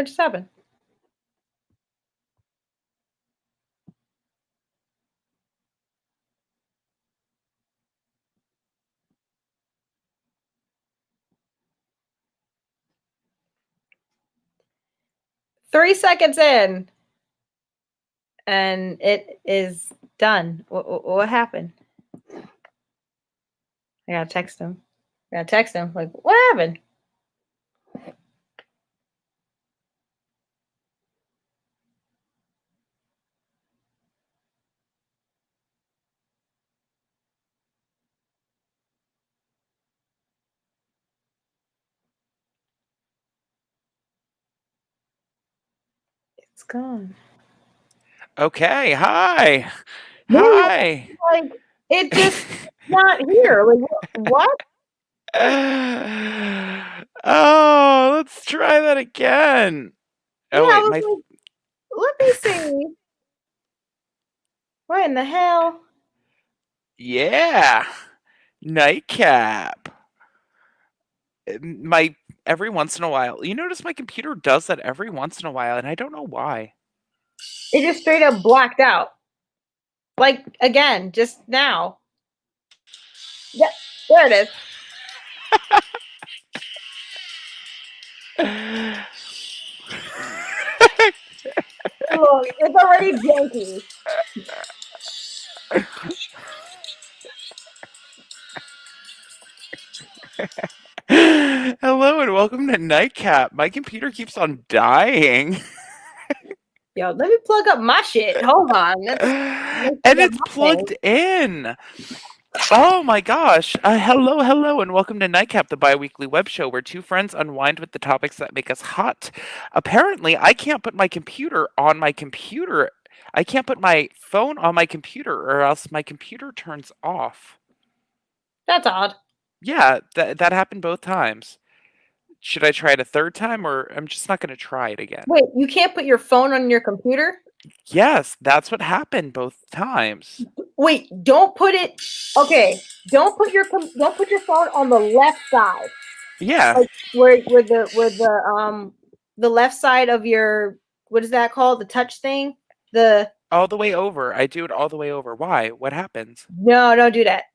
What just happened? Three seconds in, and it is done. What happened? I gotta text him. Like, what happened? It's gone. Okay, hi. No, Hi. like it just not here. Like what? Oh, let's try that again. Yeah, Oh I wait, was my like, let me see. What in the hell? yeah. Nightcap. My every once in a while. You notice my computer does that every once in a while and I don't know why. It just straight up blacked out. Like again, just now. Yeah, there it is. Look, it's already janky. Hello and welcome to Nightcap. My computer keeps on dying. Yo, let me plug up my shit. Hold on. Let's And plug up it's my thing. plugged in. Oh my gosh. Hello, and welcome to Nightcap, the bi-weekly web show where two friends unwind with the topics that make us hot. Apparently, I can't put my computer on my computer. I can't put my phone on my computer or else my computer turns off. That's odd. Yeah, that happened both times. Should I try it a third time or I'm just not going to try it again? Wait, you can't put your phone on your computer? Yes, that's what happened both times. Wait, don't put it. Okay, don't put your phone on the left side, Yeah, like where the left side of your, what is that called? The touch thing. The all the way over. I do it all the way over. Why? What happens? No, don't do that.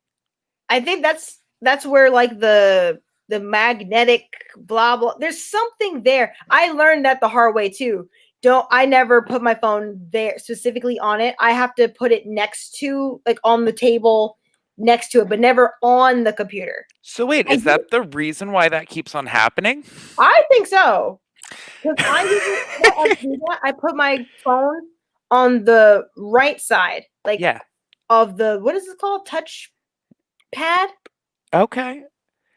I think that's where like the magnetic blah blah. There's something there. I learned that the hard way too. I never put my phone there specifically on it. I have to put it next to, like, on the table next to it, but never on the computer. So wait, I is do. that the reason why that keeps on happening? I think so. Because I usually, I put my phone on the right side, like Yeah. of the, what is it called? Touch pad? Okay.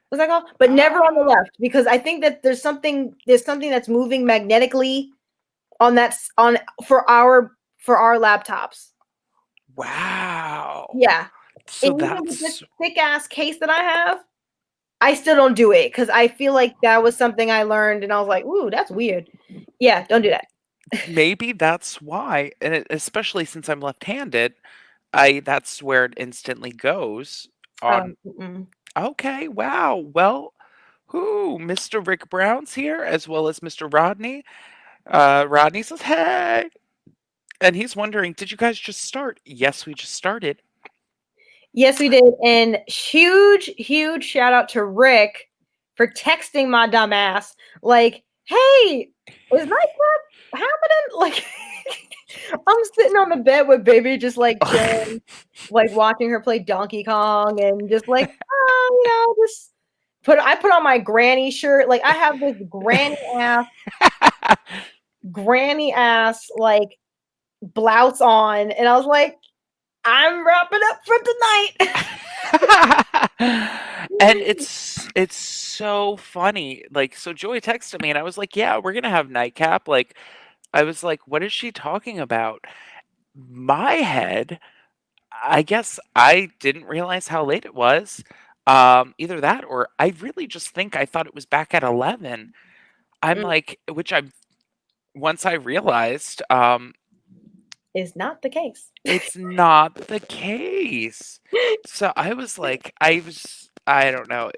What's that called? But never on the Oh. left, because I think that there's something that's moving magnetically on that on for our laptops. Wow. Yeah. So And even with this that's thick ass case that I have, I still don't do it because I feel like that was something I learned and I was like, ooh, that's weird. Yeah, don't do that. maybe that's why, and especially since I'm left-handed, I that's where it instantly goes on. Mm-mm. Okay, wow. Well, who? Mr. Rick Brown's here as well as Mr. Rodney. Rodney says, "Hey." And he's wondering, did you guys just start? Yes, we just started. Yes, we did. And huge shout out to Rick for texting my dumb ass. Like, hey, is Nightcap happening? Like, I'm sitting on the bed with baby, just like chilling, like watching her play Donkey Kong and just like, just I put on my granny shirt. Like, I have this granny ass, like, blouse on. And I was like, I'm wrapping up for tonight. And it's so funny. Like, so Joy texted me and I was like, "Yeah, we're gonna have nightcap." Like, I was like, "What is she talking about?" My head, I guess I didn't realize how late it was. Either that or I really just think I thought it was back at 11. I'm like, which I once I realized, Is not the case. it's not the case. So I was like, I don't know.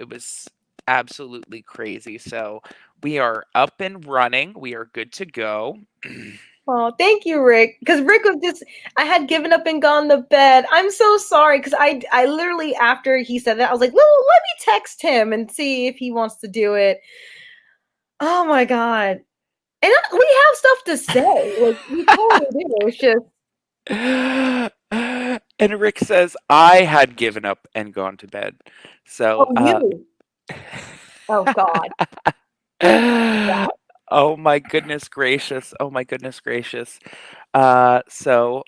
absolutely crazy. So we are up and running. We are good to go. Oh, thank you, Rick. Because Rick was just, I had given up and gone to bed. I'm so sorry. Because I literally, after he said that, I was like, well, let me text him and see if he wants to do it. Oh my God. And we have stuff to say. Like, we totally do. It's just, And Rick says, I had given up and gone to bed. So, oh, you. Oh, God. God. oh my goodness gracious. Oh my goodness gracious. So,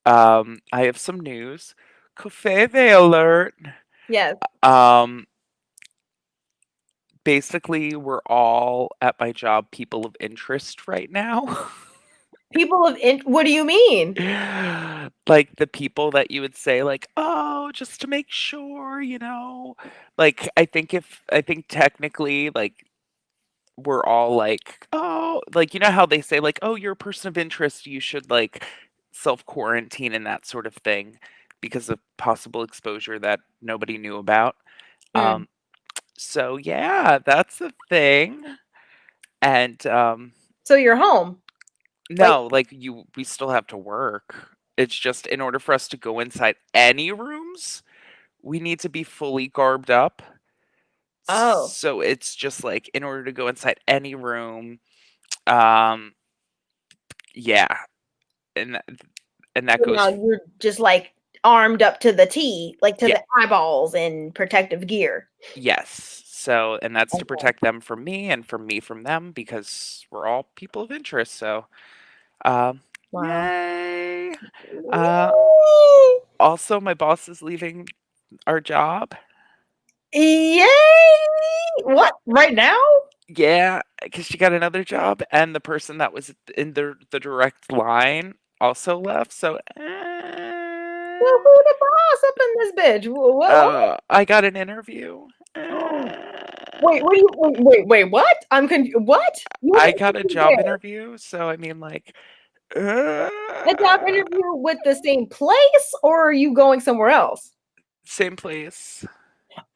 I have some news. Kofeve alert. Yes. Um, basically, we're all at my job people of interest right now. People of, what do you mean? Like the people that you would say like, "Oh, just to make sure," you know? Like, I think technically, like, we're all like, "Oh," like, you know how they say like, "Oh, you're a person of interest, you should, like, self-quarantine," and that sort of thing because of possible exposure that nobody knew about. Mm. Um, so yeah, that's the thing, and, So you're home. Like, no, like we still have to work. It's just in order for us to go inside any rooms, we need to be fully garbed up. oh. So it's just like in order to go inside any room, um yeah, and that, and that So now goes you're just like armed up to the T, like to yeah, the eyeballs in protective gear. yes. So and that's to Okay. protect them from me and from me from them because we're all people of interest. So Wow. yay. Uh also my boss is leaving our job. Yay! What? Right now? Yeah, because she got another job, and the person that was in the direct line also left. So, Well, who the boss up in this bitch? What? I got an interview. Oh. Wait, what do you wait, what? I'm confused. What? You I went got a to job where? interview, so I mean, like, uh, A job interview with the same place, or are you going somewhere else? same place.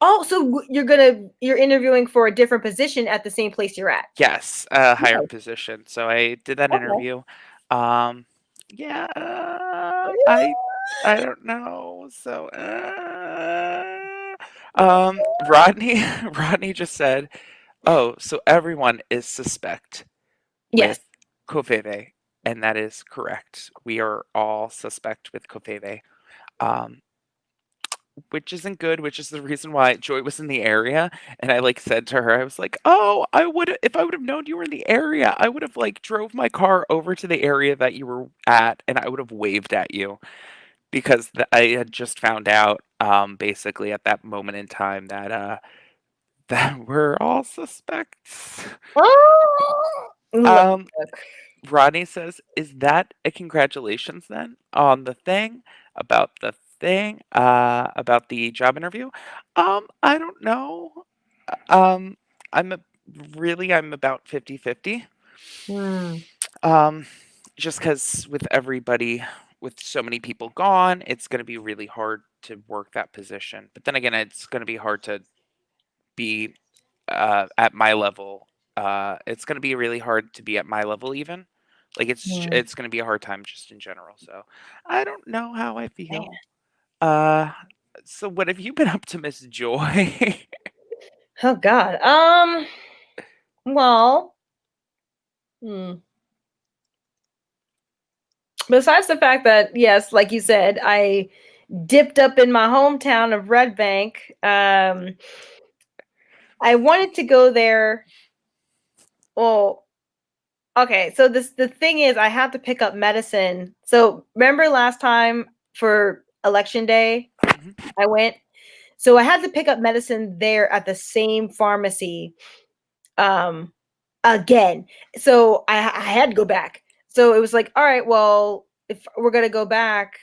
Oh, so you're interviewing for a different position at the same place you're at. Yes, a higher Nice. position. So I did that Okay. interview. Um, yeah, I don't know. So, Rodney Rodney just said, "Oh, so everyone is suspect Yes. with Kofeve," and that is correct. We are all suspect with Kofeve. Um, which isn't good, which is the reason why Joy was in the area, and I, like, said to her, I was like, "Oh, I would if I would have known you were in the area, I would have, like, drove my car over to the area that you were at, and I would have waved at you." Because I had just found out, basically at that moment in time that, that we're all suspects. Oh, look. Um, Rodney says, "Is that a congratulations then on the thing about the thing about the job interview?" I don't know. Um, I'm a, I'm about 50-50. Hmm. Um, just because with everybody, with so many people gone, it's going to be really hard to work that position. But then again, it's going to be hard to be at my level. It's going to be really hard to be at my level even. Like Hmm. it's going to be a hard time just in general. So I don't know how I Man. feel. Uh, so what have you been up to, Miss Joy? Oh God. Well. Hmm. Besides the fact that yes, like you said, I dipped up in my hometown of Red Bank. I wanted to go there. Well, okay. So the thing is, I have to pick up medicine. So remember last time for election day, Mhm. I went. So I had to pick up medicine there at the same pharmacy um again. So I had to go back. So it was like, all right, well, if we're gonna go back,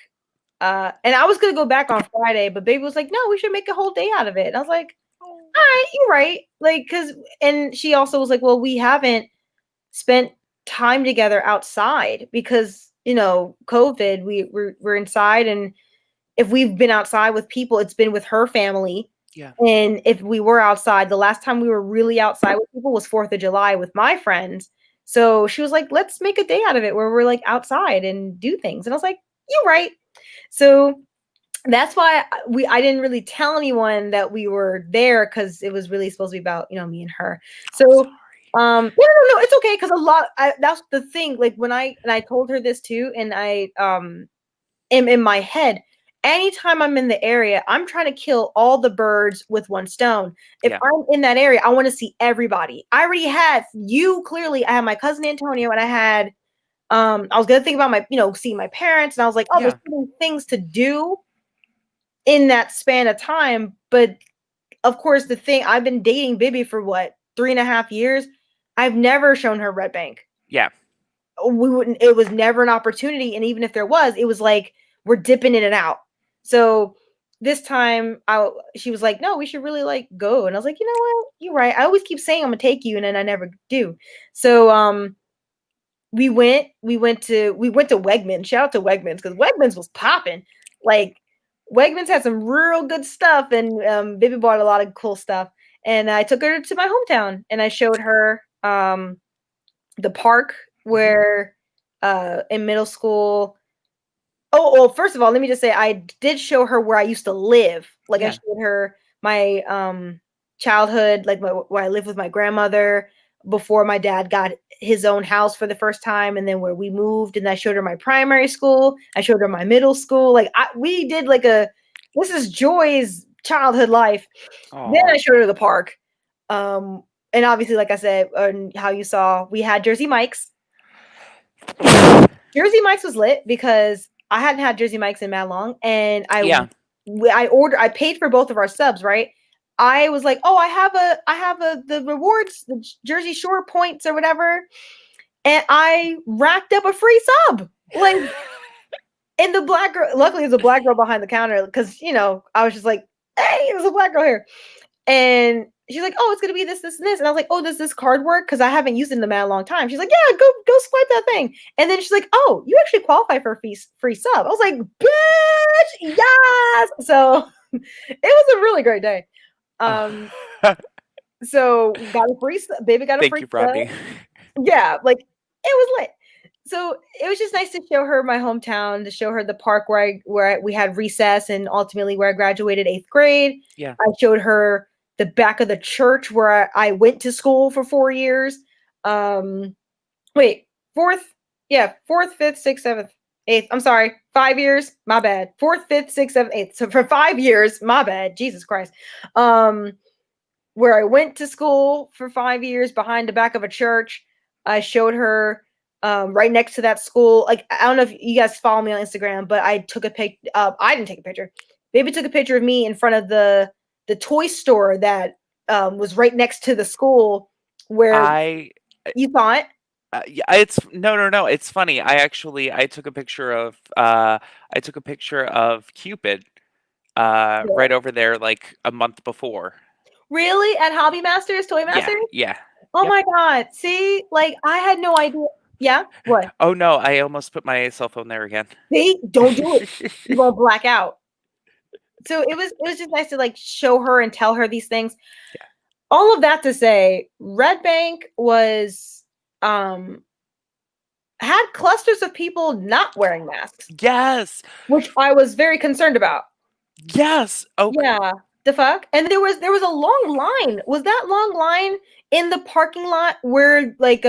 and I was gonna go back on Friday, but baby was like, no, we should make a whole day out of it. And I was like, all right, you're right. Like, cause and she also was like, well, we haven't spent time together outside because COVID, we're inside, and if we've been outside with people, it's been with her family. Yeah. And if we were outside, the last time we were really outside with people was 4th of July with my friends. So she was like, let's make a day out of it where we're like outside and do things. And I was like, you're right. So that's why I didn't really tell anyone that we were there because it was really supposed to be about, me and her. I'm So sorry. no, it's okay because that's the thing. Like when I told her this too, and I am in my head. Anytime I'm in the area, I'm trying to kill all the birds with one stone. If Yeah. I'm in that area, I want to see everybody. I already had you clearly. I had my cousin Antonio, and I was gonna think about my, seeing my parents, and I was like, oh, there's Yeah. so many things to do in that span of time. But of course, the thing I've been dating Bibby for what 3.5 years. I've never shown her Red Bank. Yeah. We wouldn't, it was never an opportunity, and even if there was, it was like we're dipping in and out. So this time she was like, no, we should really like go, and I was like, you know what, you're right, I always keep saying I'm gonna take you and then I never do. So we went to Wegmans. Shout out to Wegmans because Wegmans was popping. Like Wegmans had some real good stuff, and Bibi bought a lot of cool stuff. And I took her to my hometown, and I showed her the park Hmm. where in middle school. Oh, well, first of all, let me just say I did show her where I used to live. Like I Yeah. showed her my childhood, like where I lived with my grandmother before my dad got his own house for the first time, and then where we moved. And I showed her my primary school. I showed her my middle school. Like we did like this is Joy's childhood life. Then Oh. I showed her the park. Um, and obviously, like I said, and how you saw, we had Jersey Mike's. Jersey Mike's was lit because I hadn't had Jersey Mike's in that long, and Yeah. I paid for both of our subs, right? I was like, oh, I have the rewards, the Jersey Shore points or whatever, and I racked up a free sub. Like, and the black girl, luckily, there's a black girl behind the counter because I was just like, hey, there's a black girl here. And she's like, "Oh, it's gonna be this, this, and this." And I was like, "Oh, does this card work? Because I haven't used it in a long time." She's like, "Yeah, go swipe that thing." And then she's like, "Oh, you actually qualify for a free sub." I was like, "Bitch, yes!" So it was a really great day. Um, so got a baby got a Thank free you, sub. Rodney. Yeah, like it was lit. So it was just nice to show her my hometown, to show her the park we had recess, and ultimately where I graduated 8th grade. Yeah. I showed her the back of the church where I went to school for 4 years. Wait, fourth, yeah, fourth, fifth, sixth, seventh, eighth. I'm sorry, 5 years. My bad. Fourth, fifth, sixth, seventh, eighth. So for 5 years, my bad. Jesus Christ. Where I went to school for 5 years behind the back of a church. I showed her right next to that school. Like, I don't know if you guys follow me on Instagram, but I took a pic. I didn't take a picture. Baby took a picture of me in front of the toy store that was right next to the school where I you saw it. yeah, it's no. It's funny. I took a picture of Cupid right over there like a month before. Really? At Hobby Masters, Toy Yeah. Masters? Yeah. Oh Yep. my God. See, like I had no idea. Yeah. What? Oh no, I almost put my cell phone there again. See, don't do it. You won't black out. So it was just nice to like show her and tell her these things. Yeah. All of that to say, Red Bank was um had clusters of people not wearing masks, Yes. which I was very concerned about. Yes. Oh, Yeah. The fuck? And there was a long line. Was that long line in the parking lot where like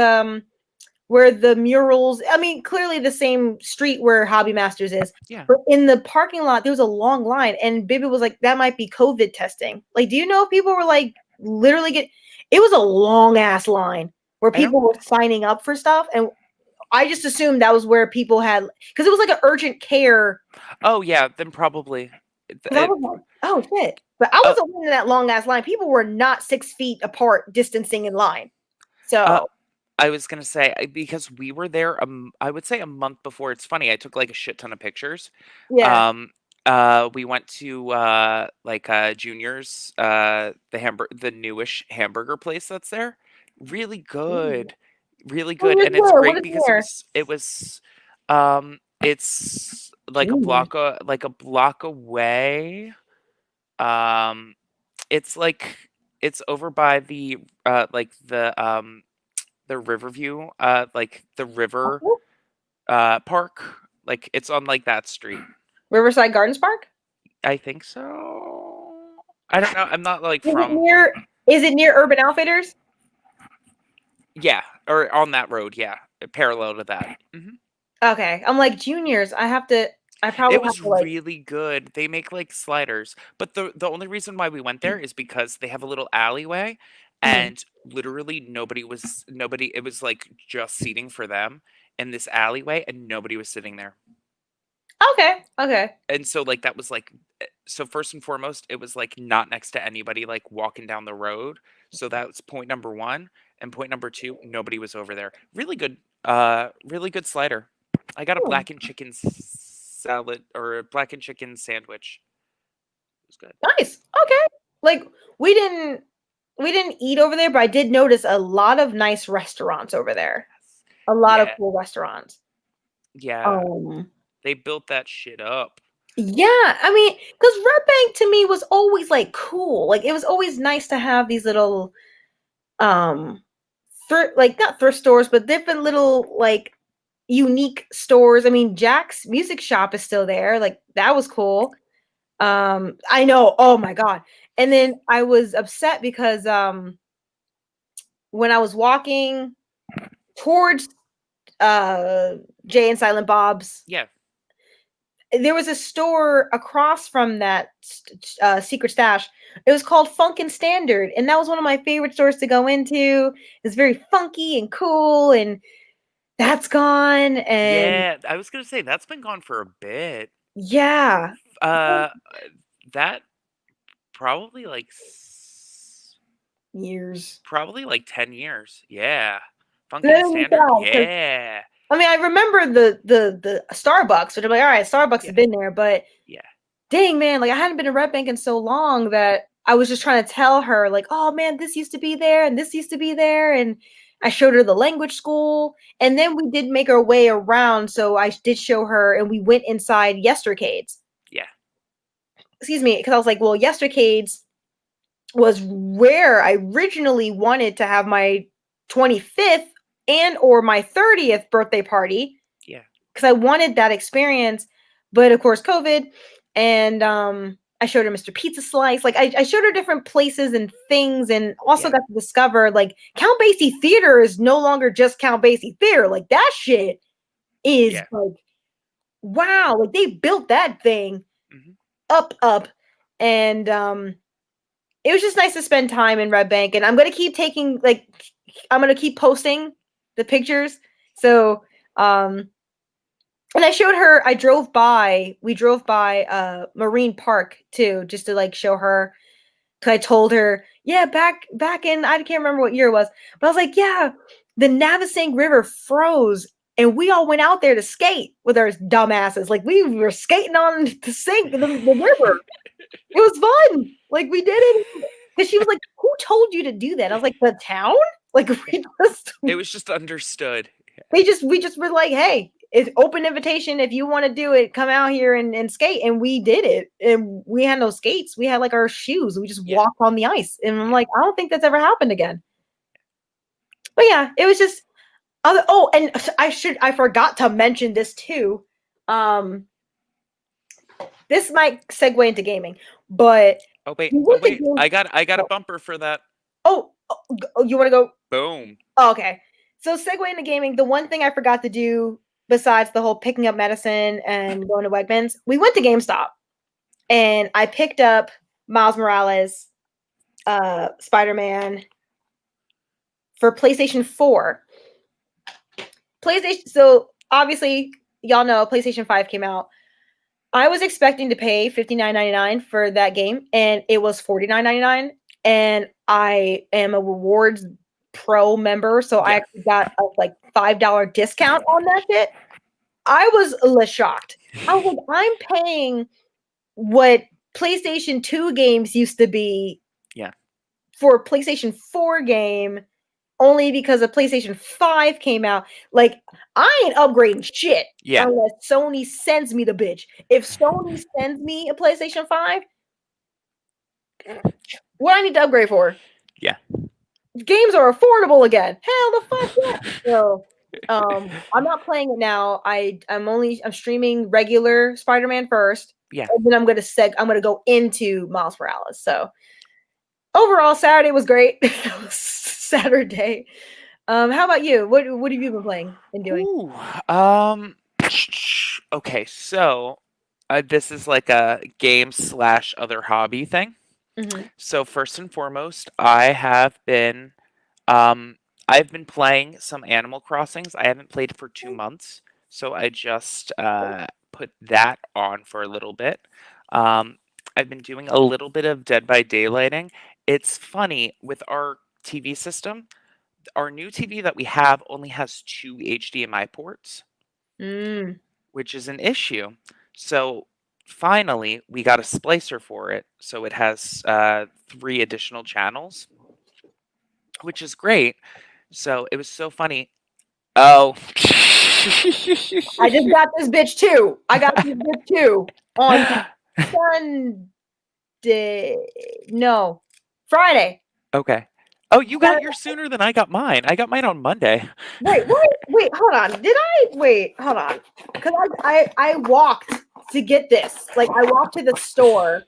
where the murals, I mean, clearly the same street where Hobby Masters is, yeah. but in the parking lot, there was a long line. And Bibi was like, that might be COVID testing. Like, do you know if people were like literally it was a long ass line where I don't. people were signing up for stuff. And I just assumed that was where people had, because it was like an urgent care. Oh yeah, then probably. Because I was like, oh shit. But I Uh, wasn't in that long ass line. People were not 6 feet apart distancing in line. uh, So, I was gonna say because we were there. I would say a month before. It's funny. I took like a shit ton of pictures. yeah. Um. We went to like Junior's, the newish hamburger place that's there. Really Ooh. good, really What good, is and it's there? What great is because there? it's like Junior. a block away. Um. It's like it's over by the the Riverview, like the river park. Like it's on like that street. Riverside Gardens Park? I think so. I don't know. I'm not like Is it from near is it near Urban Outfitters? yeah, or on that road, yeah, parallel to that. Okay. I'm like juniors. I probably It have was to like really good. They make like sliders, but the only reason why we went there is because they have a little alleyway, Mhm. and literally nobody. It was like just seating for them in this alleyway, and nobody was sitting there. Okay. Okay. And so like that was like so first and foremost, it was like not next to anybody like walking down the road. So that's point number one. And point number two, nobody was over there. Really good slider. I got a Hmm. blackened chicken salad or a blackened chicken sandwich. It was good. Nice. Okay. Like we didn't we didn't eat over there, but I did notice a lot of nice restaurants over there. A lot of Yeah, cool restaurants. yeah. Um They built that shit up. yeah, I mean, because Red Bank to me was always like cool. Like it was always nice to have these little um thrift like not thrift stores, but different little like unique stores. I mean, Jack's music shop is still there. Like that was cool. I know. Oh my god. And then I was upset because when I was walking towards Jay and Silent Bob's, Yeah, there was a store across from that secret stash. It was called Funkin' Standard, and that was one of my favorite stores to go into. It's very funky and cool, and that's gone. And yeah. I was gonna say that's been gone for a bit. yeah, Uh, that probably years. probably like 10 years. Yeah, That Funkin' doesn't Standard. sound, 'cause Yeah, I mean, I remember the Starbucks, which I'm like, all right, Starbucks yeah, has been there, but yeah, dang man, like I hadn't been to Red Bank in so long that I was just trying to tell her, like, oh man, this used to be there and this used to be there. And I showed her the language school. And then we did make our way around. So I did show her and we went inside Yestercades. yeah, Excuse me, because I was like, well, Yestercades was where I originally wanted to have my 25th and or my 30th birthday party yeah, because I wanted that experience. But of course, COVID, and I showed her Mr. Pizza Slice. Like I showed her different places and things, and also yeah, got to discover like Count Basie Theater is no longer just Count Basie Theater. Like that shit is yeah. like wow. Like they built that thing Hmm. up, and it was just nice to spend time in Red Bank. And I'm gonna keep taking like I'm gonna keep posting the pictures. So and I showed her, we drove by Marine Park too, just to like show her. Cause I told her, yeah, back in I can't remember what year it was, but I was like, yeah, the Navasink River froze and we all went out there to skate with our dumbasses. Like we were skating on the sink, the river. It was fun. Like we did it. Cause she was like, who told you to do that? I was like, the town? Like we just It was just understood. we just were like, hey, it's open invitation. If you want to do it, come out here and skate. And we did it. And we had no skates. We had like our shoes. We just Yeah, walked on the ice. And I'm yeah. like, I don't think that's ever happened again. But yeah, it was just other oh, and I forgot to mention this too. Um this might segue into gaming, but Oh wait, we oh went to wait. game I got a oh, bumper for that. you want to go. Boom. Oh, okay. So segue into gaming. The one thing I forgot to do besides the whole picking up medicine and going to Wegmans, we went to GameStop and I picked up Miles Morales, Spider-Man for PlayStation 4. PlayStation so obviously y'all know PlayStation 5 came out. I was expecting to pay $59.99 for that game and it was $49.99 and I am a rewards pro member, so I Yeah, actually got a like $5 discount on that shit. I was a little shocked. I was like, I'm paying what PlayStation 2 games used to be yeah, for a PlayStation 4 game only because a PlayStation 5 came out. Like, I ain't upgrading shit yeah. unless Sony sends me the bitch. If Sony sends me a PlayStation 5, What I need to upgrade for? Yeah. Games are affordable again. Hell the fuck yeah. So I'm not playing it now. I'm streaming regular Spider-Man first. Yeah. And then I'm gonna go into Miles Morales. So overall Saturday was great. That was Saturday. How about you? What have you been playing and doing? Ooh. Um. Okay. So, this is like a game slash other hobby thing. Hmm. So first and foremost, um I've been playing some Animal Crossings. I haven't played for 2 months, so I just put that on for a little bit. Um, I've been doing a little bit of Dead by Daylighting. It's funny with our TV system. Our new TV that we have only has two HDMI ports, Mm. which is an issue. So finally, we got a splicer for it, so it has three additional channels, which is great. So it was so funny. Oh. I just got this bitch too. I got this bitch too on Sunday. No, Friday. Okay. Oh, you got yours sooner than I got mine. I got mine on Monday. Wait, hold on. Did I wait? Hold on. Because I walked to get this. Like I walked to the store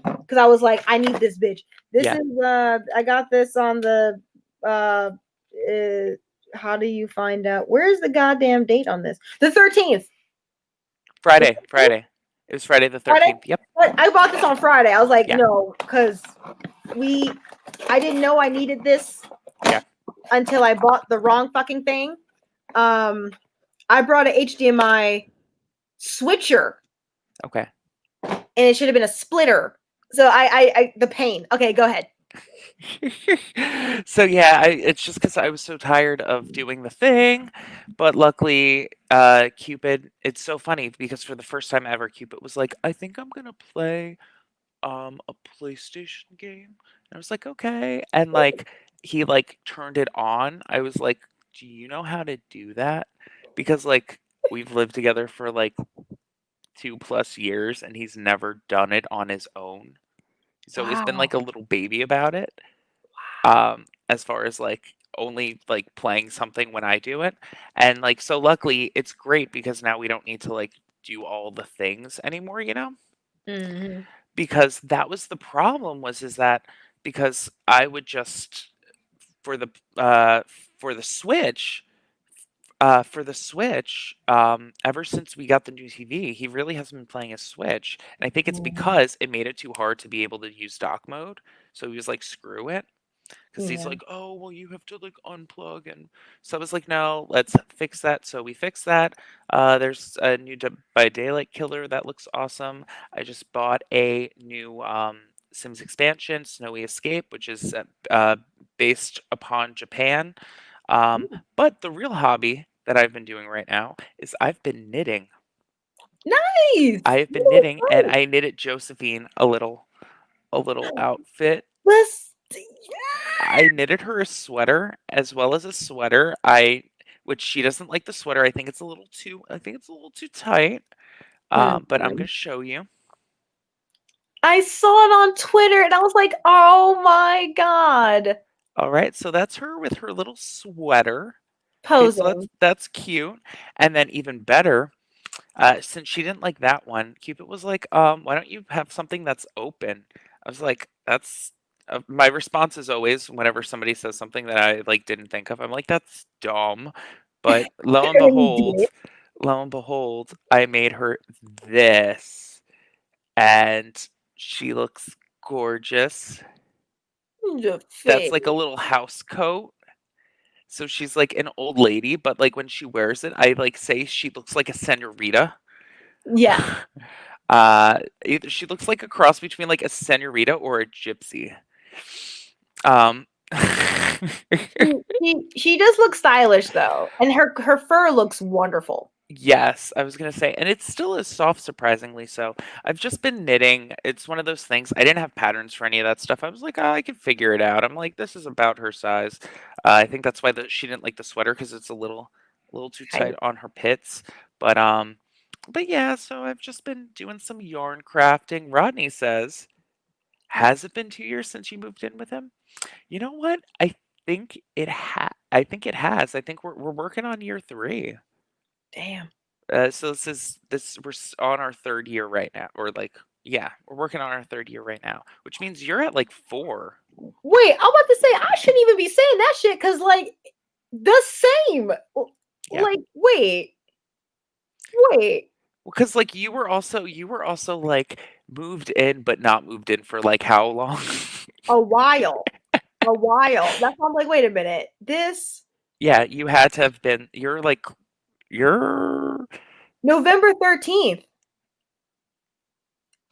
because I was like, I need this bitch. This Yeah. is I got this on the how do you find out where's the goddamn date on this? The 13th. Friday. Friday. It was Friday the Friday? 13th. Yep. But I bought this on Friday. I was like, Yeah. no, because we I didn't know I needed this Yeah. until I bought the wrong fucking thing. Um I brought a HDMI switcher Okay. and it should have been a splitter. So I the pain. Okay, go ahead. So yeah, it's just because I was so tired of doing the thing, but luckily, Cupid. It's so funny because for the first time ever, Cupid was like, "I think I'm gonna play a PlayStation game." And I was like, "Okay," and like he like turned it on. I was like, "Do you know how to do that?" Because like we've lived together for like 2+ years, and he's never done it on his own. He's always been Wow. like a little baby about it. As far as like only like playing something when I do it. And like so luckily it's great because now we don't need to like do all the things anymore, you know? Hmm. Because that was the problem was is that because I would just for the uh for the Switch ever since we got the new TV, he really hasn't been playing a Switch. And I think it's because it made it too hard to be able to use dock mode. So he was like, screw it. Because he's Yeah. like, "Oh, well, you have to like unplug," and so I was like, "No, let's fix that." So we fixed that. There's a new Dead by Daylight killer that looks awesome. I just bought a new Sims expansion, Snowy Escape, which is based upon Japan. Um, but the real hobby that I've been doing right now is I've been knitting. Nice. I have been knitting, and I knitted Josephine a little outfit. Let's I knitted her a sweater as well as a sweater. Which she doesn't like the sweater. I think it's a little too tight. But I'm gonna show you. I saw it on Twitter and I was like, oh my God. All right, so that's her with her little sweater. Okay, so that's Posing. that's cute. And then even better, since she didn't like that one, Cupid was like, why don't you have something that's open? I was like, that's my response is always whenever somebody says something that I like didn't think of, I'm like, that's dumb. But And you lo and behold, I made her this, and she looks gorgeous. did. The That's face. like a little house coat. So she's like an old lady, but like when she wears it, I like say she looks like a senorita. Yes. Either she looks like a cross between like a senorita or a gypsy. Um, She does look stylish though. And her fur looks wonderful. yes, I was gonna say, and it still is soft, surprisingly so. I've just been knitting. It's one of those things. I didn't have patterns for any of that stuff. I was like, oh, I can figure it out. I'm like, this is about her size. I think that's why she didn't like the sweater because it's a little too tight Right. on her pits. But um, but yeah. So I've just been doing some yarn crafting. Rodney says, Has it been 2 years since you moved in with him? You know what? I think it has. I think we're working on year 3. Damn. So this we're on our 3rd year right now, or like yeah, we're working on our 3rd year right now, which means you're at like 4. Wait, I'm about to say I shouldn't even be saying that shit because like the same. Yeah. Like, wait, Well, because like you were also like moved in, but not moved in for like how long? a while, a while. That's why I'm like, wait a minute. This Yeah, you had to have been. You're November 13th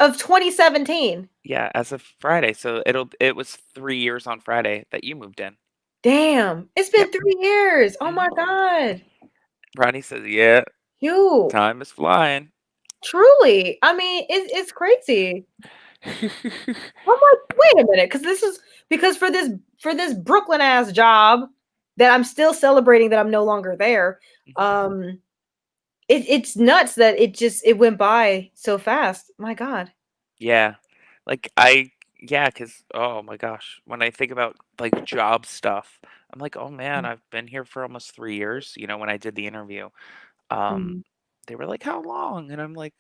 of 2017. yeah, as of Friday. So it was 3 years on Friday that you moved in. Damn, it's been Yep. 3 years. Oh my Mhm. God. Ronnie says, "Yeah, You time is flying." truly. I mean, it's crazy. I'm like, wait a minute, because this is because for this Brooklyn ass job that I'm still celebrating that I'm no longer there. Mhm. Um, it's nuts that it went by so fast. My God. Yeah. Like yeah, cuz oh my gosh, when I think about like job stuff, I'm like, "Oh man, I've been here for almost 3 years." When I did the interview, um Mm. they were like, "How long?" And I'm like,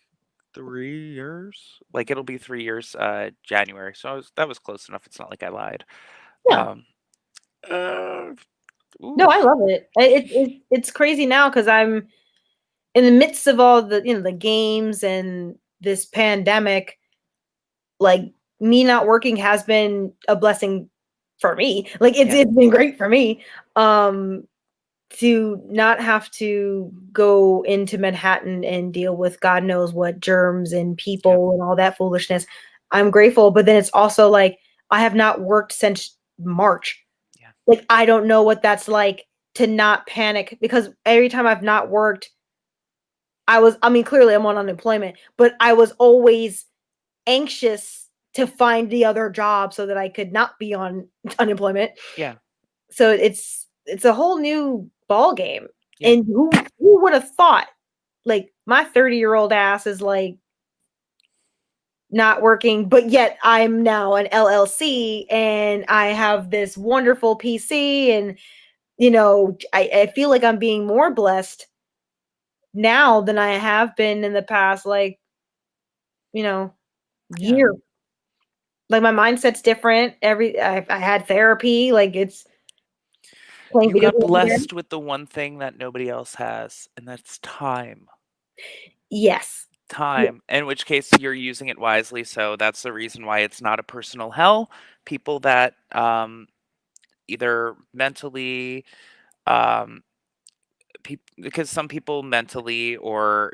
3 years? Like it'll be 3 years January. So that was close enough. It's not like I lied. Yeah. Um uh No, I oof. love it. It's crazy now because I'm in the midst of all the games and this pandemic. Like me not working has been a blessing for me. Like it's Yeah. it's been great for me. Um, to not have to go into Manhattan and deal with God knows what germs and Yeah. people and all that foolishness. I'm grateful, but then it's also like I have not worked since March. Yeah. Like I don't know what that's like to not panic because every time I've not worked, I mean clearly I'm on unemployment, but I was always anxious to find the other job so that I could not be on unemployment. Yeah. So it's a whole new ball game. Yeah. And who would have thought like my 30-year-old ass is like not working, but yet I'm now an LLC and I have this wonderful PC and I feel like I'm being more blessed now than I have been in the past like, you know, Yeah. year. Like my mindset's different. I had therapy, like it's playing You video got games again. blessed with the one thing that nobody else has, and that's time. Yes. Yeah. Time, in which case you're using it wisely. So that's the reason why it's not a personal hell. People that either mentally, um, because some people mentally or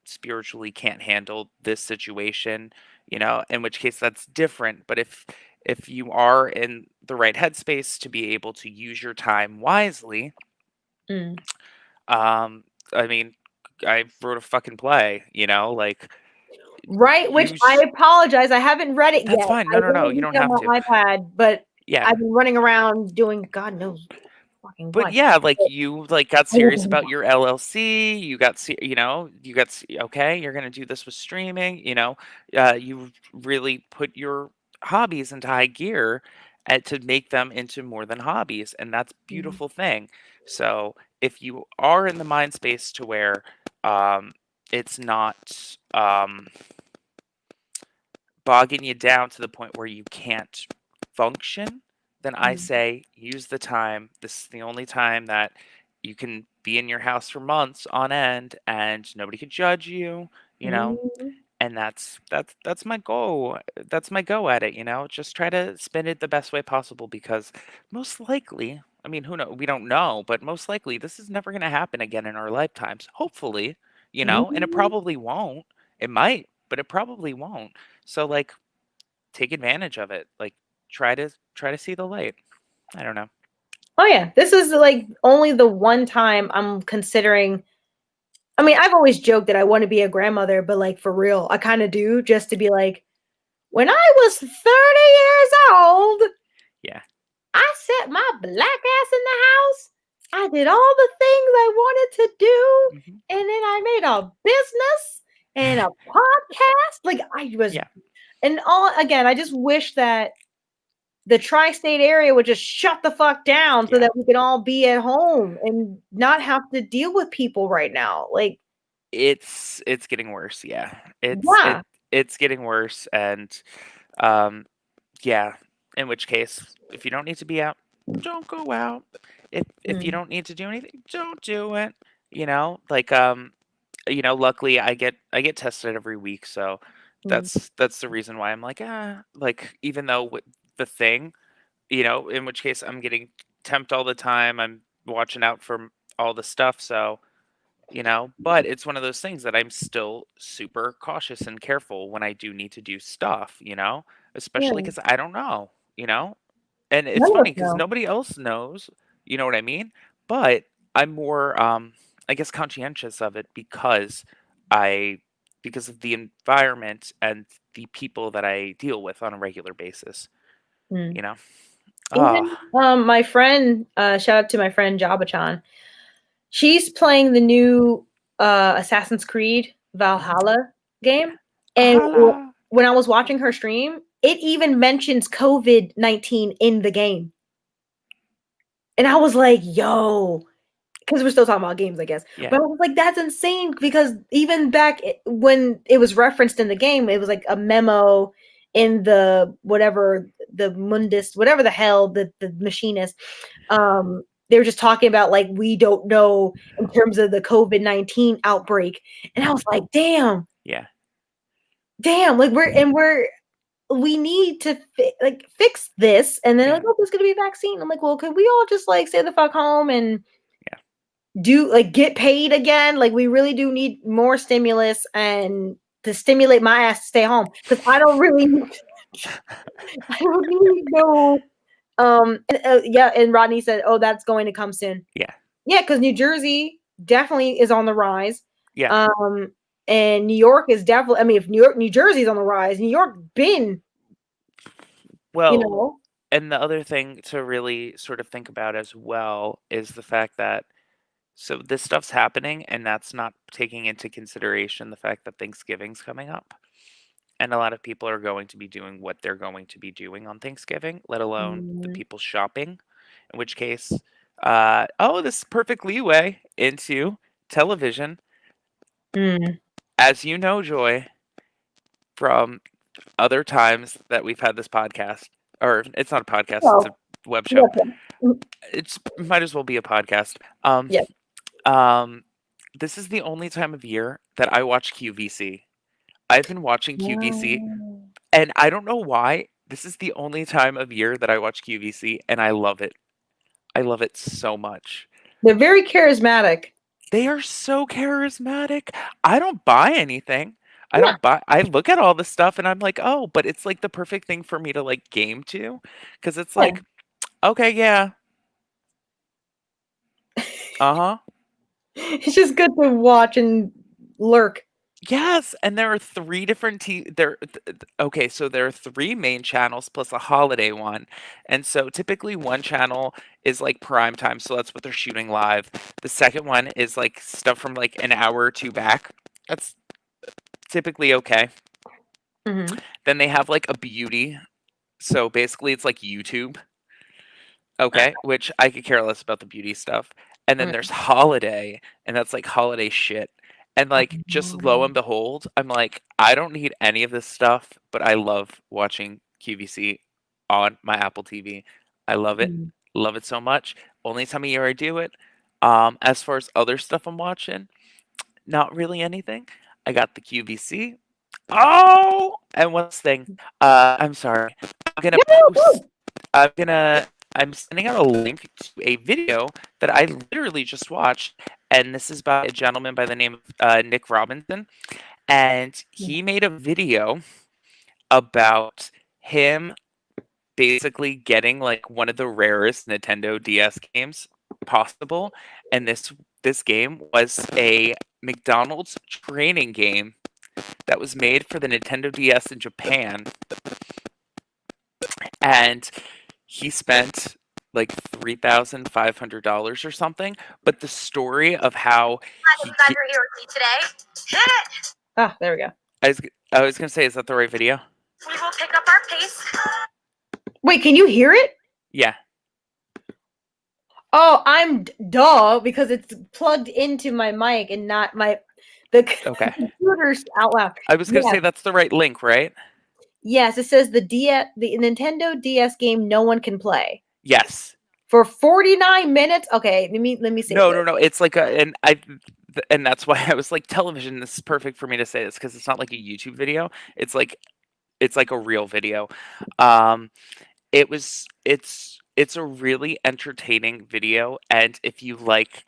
spiritually can't handle this situation, in which case that's different. But if you are in the right headspace to be able to use your time wisely, Mm. um, I mean, I wrote a fucking play, like Right, which I use apologize, I haven't read it that's yet. fine. I No, no, no. will You read don't it on have to. my iPad, but Yeah. I've been running around doing God knows fucking But what. yeah, like you like got I will serious about your LLC. Okay, you're gonna do this with streaming. You really put your hobbies into high gear to make them into more than hobbies, and that's a Mhm. beautiful thing. So if you are in the mind space to where um, it's not bogging you down to the point where you can't function, then I Mhm. say use the time. This is the only time that you can be in your house for months on end and nobody can judge you, you know. Mhm. And that's my goal. That's my go at it, Just try to spend it the best way possible because most likely, I mean, who know, we don't know, but most likely this is never going to happen again in our lifetimes. Hopefully, and it Mhm. probably won't. It might, but it probably won't. So like take advantage of it. Like try to see the light. I don't know. Oh yeah, this is like only the one time I'm considering. I mean, I've always joked that I want to be a grandmother, but like for real, I kind of do just to be like, when I was 30 years old, Yeah. I set my black ass in the house. I did all the things I wanted to do, Hmm. and then I made a business and a podcast. Like I was, Yeah. And I just wish that the tri-state area would just shut the fuck down so Yeah. that we can all be at home and not have to deal with people right now. Like, It's getting worse, yeah. yeah. It's getting worse, and, um, yeah, in which case, if you don't need to be out, don't go out. If you Mm, don't need to do anything, don't do it, Like, luckily I get tested every week, so mm, that's the reason why I'm like, "Ah," like, even though with the thing, in which case I'm getting temped all the time, I'm watching out for all the stuff, so but it's one of those things that I'm still super cautious and careful when I do need to do stuff, yeah. especially because I don't know, and it's None of funny us because know. nobody else knows, you know what I mean? But I'm more, I guess, conscientious of it I, because of the environment and the people that I deal with on a regular basis, Mm. you know? Ah, Even my friend, shout out to my friend Jabba-chan. She's playing the new Assassin's Creed mhm. Valhalla game. And Ahala. when I was watching her stream, it even mentions COVID-19 in the game. And I was like, yo, because we're still talking about games, I guess. Yeah, But I was like, that's insane because even back when it was referenced in the game, it was like a memo in the whatever the Mundus, whatever the hell the machine is. They were just talking about like we don't know in terms of the COVID-19 outbreak, and I was like, yeah, damn, like we need to fix this, and then yeah, like, oh, there's gonna be a vaccine. I'm like, well, could we all just like stay the fuck home and yeah. do like get paid again? Like we really do need more stimulus and to stimulate my ass to stay home because I don't really I don't need no yeah, and Rodney said, oh, that's going to come soon. Yeah, Yeah, because New Jersey definitely is on the rise. yeah. Um, and New York is definitely, I mean, if New Jersey's on the rise, New York been, you Well, know, and the other thing to really sort of think about as well is the fact that so this stuff's happening, and that's not taking into consideration the fact that Thanksgiving's coming up. And a lot of people are going to be doing what they're going to be doing on Thanksgiving, let alone the mm, people shopping, in which case, this is perfect leeway into television. mm, As you know, Joy, from other times that we've had this podcast, or it's not a podcast, it's a well, web show. yeah, mm, It's might as well be a podcast. yeah. Um, this is the only time of year that I watch QVC. I've been watching QVC, Wow. and I don't know why. This is the only time of year that I watch QVC, and I love it. I love it so much. They're very charismatic. They are so charismatic. I don't buy anything. Yeah, I look at all the stuff and I'm like, "Oh," but it's like the perfect thing for me to like game to because it's yeah. like, "Okay, yeah. Uh-huh." It's just good to watch and lurk. Yes, and there are 3 different there okay, so there are 3 main channels plus a holiday one, and so typically one channel is, like, prime time, so that's what they're shooting live. The second one is, like, stuff from, like, an hour or 2 back. That's typically okay. Hmm. Then they have, like, a beauty, so basically it's like YouTube, okay, which I could care less about the beauty stuff. And then there's holiday, and that's, like, holiday shit. And, like, just lo and behold, I'm like, "I don't need any of this stuff, but I love watching QVC on my Apple TV." I love it so much. Only time of year I do it. As far as other stuff I'm watching, not really anything. I got the QVC. Oh! And one thing, I'm sorry. I'm gonna post I'm gonna I'm sending out a link to a video that I literally just watched, and this is by a gentleman by the name of Nick Robinson, and he made a video about him basically getting like one of the rarest Nintendo DS games possible, and this game was a McDonald's training game that was made for the Nintendo DS in Japan, and he spent like $3,500 or something. But the story of how Hi, he I'm glad get, you're here with me today. Ah, there we go. I was gonna say, is that the right video? We will pick up our pace. Wait, can you hear it? Yeah. Oh, I'm duh because it's plugged into my mic and not my the Okay. computer's out loud. I was gonna Yes, say that's the right link, right? yes. It says the Nintendo DS game no one can play Yes. for 49 minutes. Okay, let me save No, this. no, no. It's like and that's why I was like, television. This is perfect for me to say this because it's not like a YouTube video. It's like a real video. Um, it's a really entertaining video, and if you like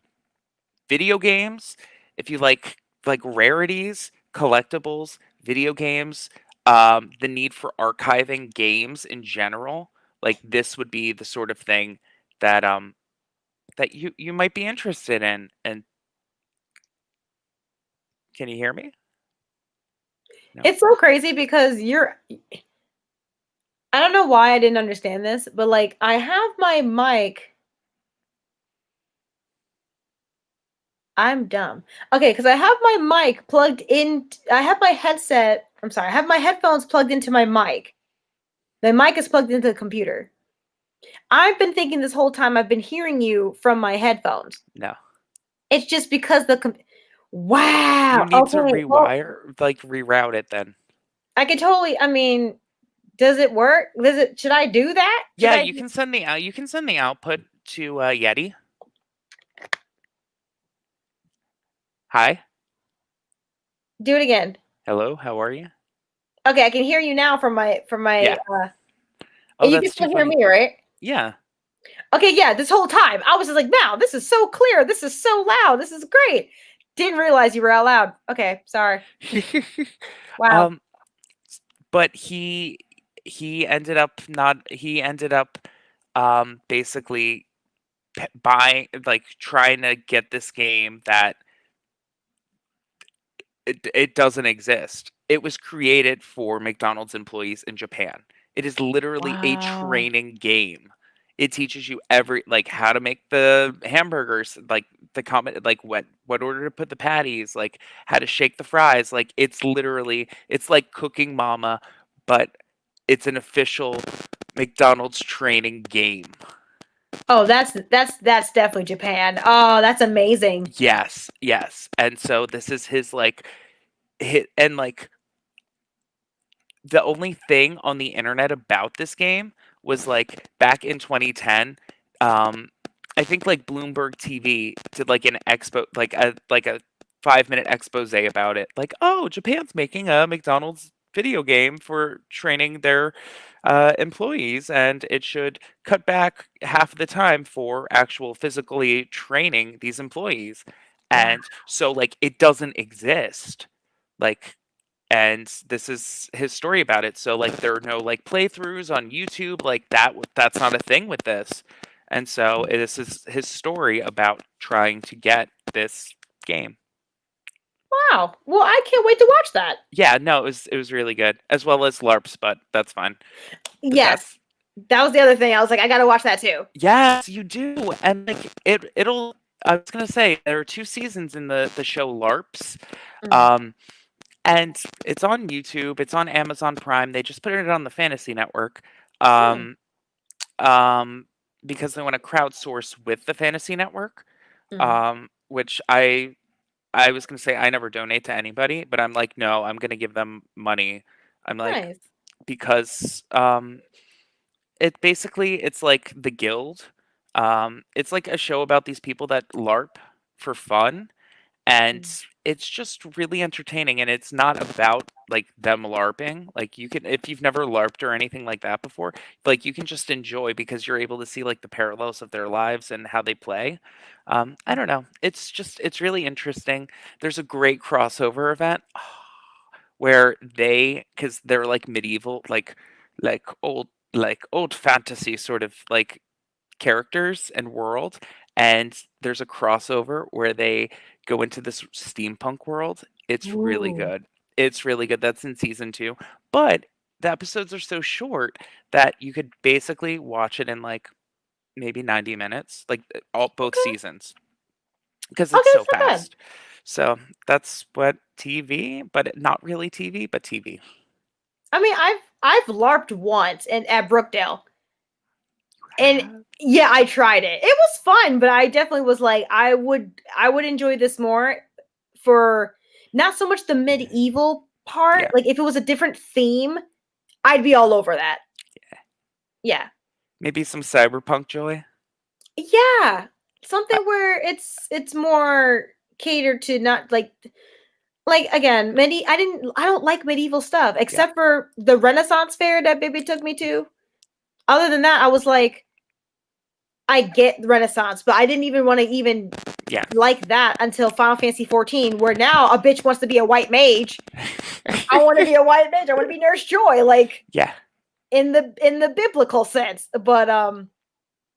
video games, if you like rarities, collectibles, video games, the need for archiving games in general, like this would be the sort of thing that that you might be interested in. And can you hear me? No. It's so crazy because I don't know why I didn't understand this, but like I have my mic. I'm dumb. Okay, because I have my mic plugged in. I have my headset. I'm sorry. I have my headphones plugged into my mic. The mic is plugged into the computer. I've been thinking this whole time I've been hearing you from my headphones. No. It's just because You wow. need to Okay. Well, reroute it then. I could totally. I mean, does it work? Should I do that? Should Yeah, I you can send the output to Yeti. Hi. do it again? Hello, how are you? Okay, I can hear you now from my. Yeah. Oh, And you can that's too still hear funny. me, right? Yeah. Okay, yeah, this whole time I was just like, wow, this is so clear. This is so loud. This is great. Didn't realize you were out loud. Okay, sorry. Wow. um but he ended up basically buying, like trying to get this game that it doesn't exist. It was created for McDonald's employees in Japan. It is literally a Wow. training game. It teaches you how to make the hamburgers, like the comment, like what order to put the patties, like how to shake the fries. Like it's like Cooking Mama, but it's an official McDonald's training game. Oh, that's definitely Japan. Oh, that's amazing. Yes, yes. And so this is his like hit, and like the only thing on the internet about this game was like back in 2010. um I think like Bloomberg TV did like an expo, like a 5-minute expose about it, like, oh, Japan's making a McDonald's video game for training their employees, and it should cut back half the time for actual physically training these employees. Wow. And so like it doesn't exist, like, and this is his story about it. So like there are no like playthroughs on YouTube, like that's not a thing with this. And so this is his story about trying to get this game. Wow. Well, I can't wait to watch that. Yeah, no, it was really good, as well as LARPs, but that's fine. But Yes. that's That was the other thing. I was like, I gotta watch that too. yes, you do. And like it'll I was gonna say there are 2 seasons in the show LARPs. Mm. Um and it's on YouTube, it's on Amazon Prime. They just put it on the Fantasy Network. Hmm. Um um, because they want to crowdsource with the Fantasy Network. Mm. Which I was gonna say I never donate to anybody, but I'm like, no, I'm gonna give them money. I'm like, Nice. because it's like the Guild. It's like a show about these people that LARP for fun, and Mm. it's just really entertaining, and it's not about like them larping. Like you can, if you've never larped or anything like that before, like you can just enjoy because you're able to see like the parallels of their lives and how they play. I don't know, it's really interesting. There's a great crossover event where because they're like medieval, like old fantasy sort of like characters and world, and there's a crossover where they go into this steampunk world. It's really Ooh. good. It's really good. That's in season 2. But the episodes are so short that you could basically watch it in like maybe 90 minutes, like all both Okay. seasons, because it's Okay, so it's not bad. fast. So that's what TV, but not really TV, but TV. I mean, I've LARPed once at Brookdale. And have? yeah, I tried it. It was fun, but I definitely was like, I would enjoy this more for not so much the medieval part. Yeah. Like if it was a different theme, I'd be all over that. Yeah. Maybe some cyberpunk joy. Yeah. I, Something where it's more catered to not like again, I don't like medieval stuff yeah. except for the Renaissance fair that baby took me to. Other than that, I was like, I get Renaissance, but I didn't even want to even Yeah. like that until Final Fantasy 14, where now a bitch wants to be a white mage. I want to be a white mage. I want to be Nurse Joy, like yeah. in the biblical sense. But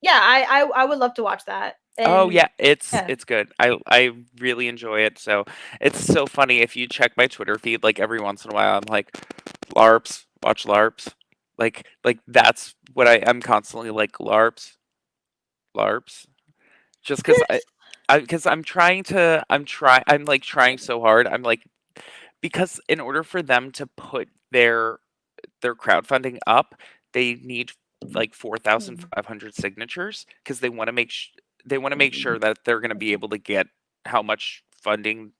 yeah, I would love to watch that. Oh And yeah, it's yeah, it's good. I really enjoy it. So it's so funny if you check my Twitter feed like every once in a while I'm like LARPs, watch LARPs. Like that's what I'm constantly like LARPs. Just cuz I because I'm like trying so hard. I'm like because in order for them to put their crowdfunding up, they need like 4,500 signatures because they want to make sure that they're going to be able to get how much funding.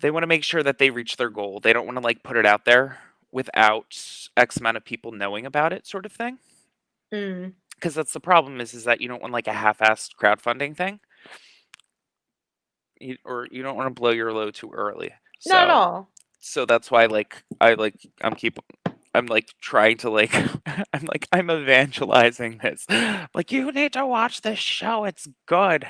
They want to make sure that they reach their goal. They don't want to like put it out there without X amount of people knowing about it, sort of thing. mm, Because that's the problem is that you don't want like a half-assed crowdfunding thing, or you don't want to blow your load too early. not at So all. so that's why I'm like trying to like I'm evangelizing this. Like you need to watch this show. It's good.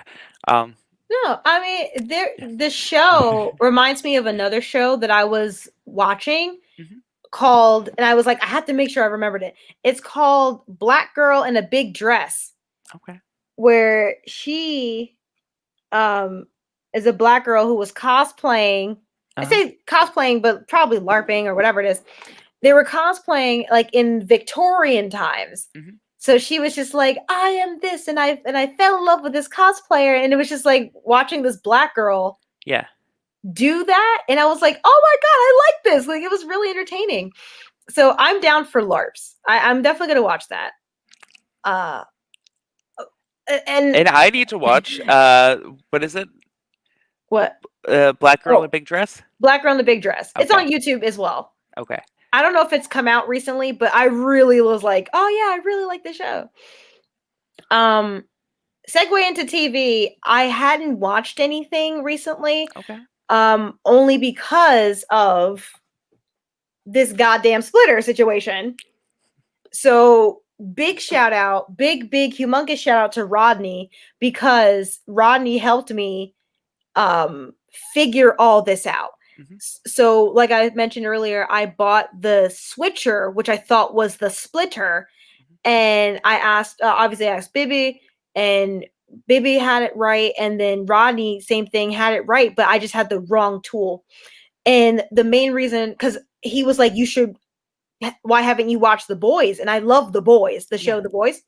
Um No, I mean yeah. the show reminds me of another show that I was watching Mhm. called, and I was like, I had to make sure I remembered it. It's called Black Girl in a Big Dress, Okay. where she um is a black girl who was cosplaying. I Uh-huh. say cosplaying, but probably LARPing or whatever it is. They were cosplaying like in Victorian times. Mhm. So she was just like, I am this, and I fell in love with this cosplayer, and it was just like watching this black girl Yeah. do that, and I was like, oh my god, I like this. Like it was really entertaining. So I'm down for LARPs. I'm definitely gonna watch that. Uh, and And I need to watch what is it? what? Black Girl in a Oh, Big Dress? Black Girl in the Big Dress. It's Okay. on YouTube as well. Okay. I don't know if it's come out recently, but I really was like, oh yeah, I really like the show. Um, segue into TV. I hadn't watched anything recently, Okay. only because of this goddamn splitter situation. So big shout out, big humongous shout out to Rodney, because Rodney helped me figure all this out. Mhm. So like I mentioned earlier, I bought the switcher, which I thought was the splitter, Mhm. and I asked, obviously I asked Bibby, and Bibby had it right, and then Rodney, same thing, had it right, but I just had the wrong tool. And the main reason, because he was like, you should, why haven't you watched The Boys? And I love The Boys, the Yeah. show The Boys.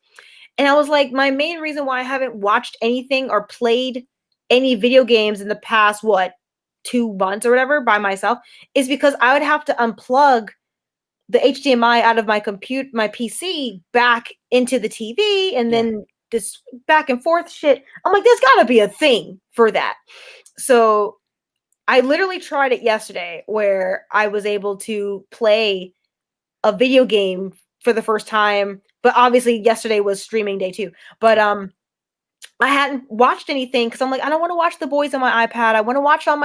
And I was like, my main reason why I haven't watched anything or played any video games in the past, what, 2 months or whatever by myself, is because I would have to unplug the HDMI out of my PC back into the TV, and Yeah. then this back and forth shit. I'm like, there's gotta be a thing for that. So I literally tried it yesterday where I was able to play a video game for the first time, but obviously yesterday was streaming day too. But I hadn't watched anything because I'm like, I don't want to watch The Boys on my iPad. I want to watch it on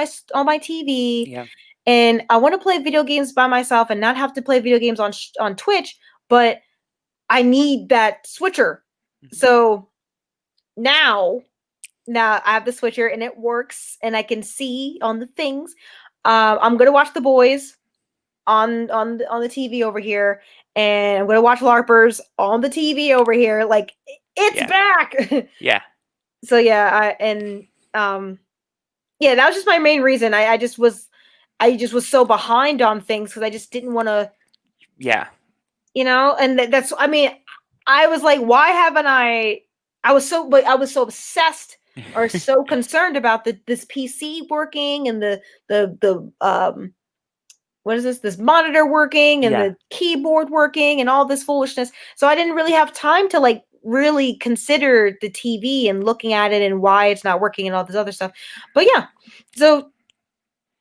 my TV, Yeah. and I want to play video games by myself and not have to play video games on Twitch. But I need that switcher. Mhm. So now, now I have the switcher and it works, and I can see on the things. I'm gonna watch The Boys on the TV over here, and I'm gonna watch LARPers on the TV over here. Like it's Yeah. back. Yeah. So yeah, um yeah, that was just my main reason. I just was so behind on things because I just didn't want to, Yeah. and that's, I mean, I was like, why haven't I was so obsessed or so concerned about this PC working and the what is this monitor working and Yeah. the keyboard working and all this foolishness. So I didn't really have time to like really consider the TV and looking at it and why it's not working and all this other stuff. But yeah, so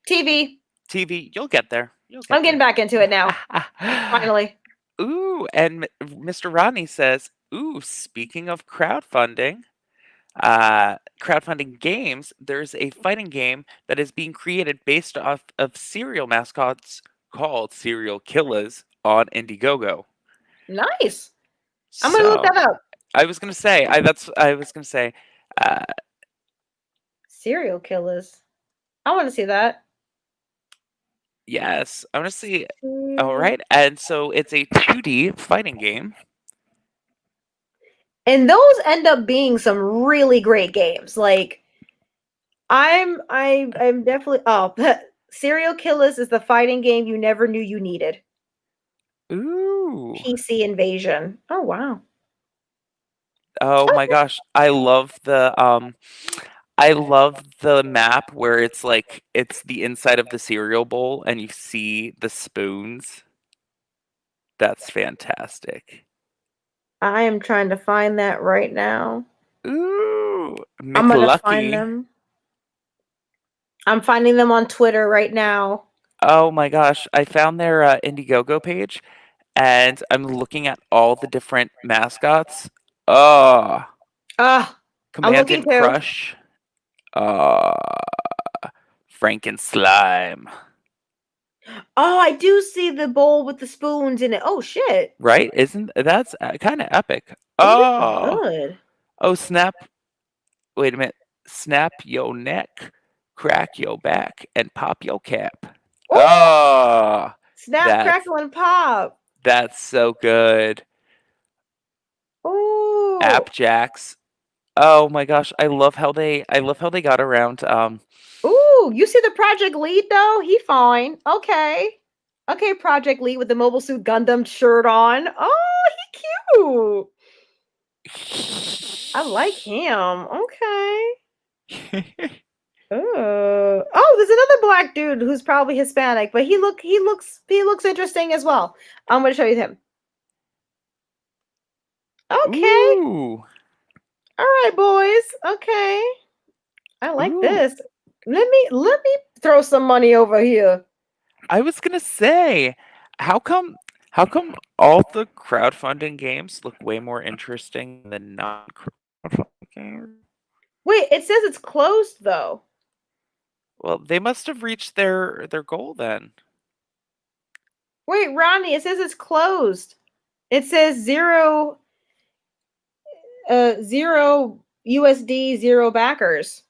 TV, TV, you'll get there. You'll I'm get getting back into it now. there. Finally. Ooh, and Mr. Rodney says, ooh, speaking of crowdfunding games, there's a fighting game that is being created based off of cereal mascots called Serial Killers on Indiegogo. Nice. I'm gonna look So that up. I was gonna say, uh, Serial killers. I want to see that. yes, I want to see. All Mm. right, and so it's a 2D fighting game. And those end up being some really great games. Like I'm definitely Serial Killers is the fighting game you never knew you needed. Ooh. PC Invasion. Oh wow. Oh my gosh, I love the map where it's like it's the inside of the cereal bowl and you see the spoons. That's fantastic. I am trying to find that right now. Ooh, I'm gonna find McLucky. them. I'm finding them on Twitter right now. Oh my gosh, I found their Indiegogo page and I'm looking at all the different mascots. Oh, I'm looking Commandant too. Crush. Uh, Franken Slime. Oh, I do see the bowl with the spoons in it. Oh shit. Right? Isn't that's kind of epic? Oh, this is Oh, good. oh snap! Wait a minute. Snap your neck, crack your back, and pop your cap. Oh, Oh, snap, that's crackle, and pop. that's so good. Oh, App Jacks. Oh my gosh, I love how they got around ooh, you see the Project Lead though? He fine. Okay. Okay, Project Lead with the Mobile Suit Gundam shirt on. Oh, he cute. I like him. Okay. Oh, there's another black dude who's probably Hispanic, but he looks interesting as well. I'm gonna show you him. Okay. Ooh. All right, boys. Okay. I like Ooh. this. Let me throw some money over here. I was gonna say, how come how come all the crowdfunding games look way more interesting than non-crowdfunding games? Wait, it says it's closed though. Well, they must have reached their goal then. Wait, Ronnie, it says it's closed. It says zero USD, zero backers.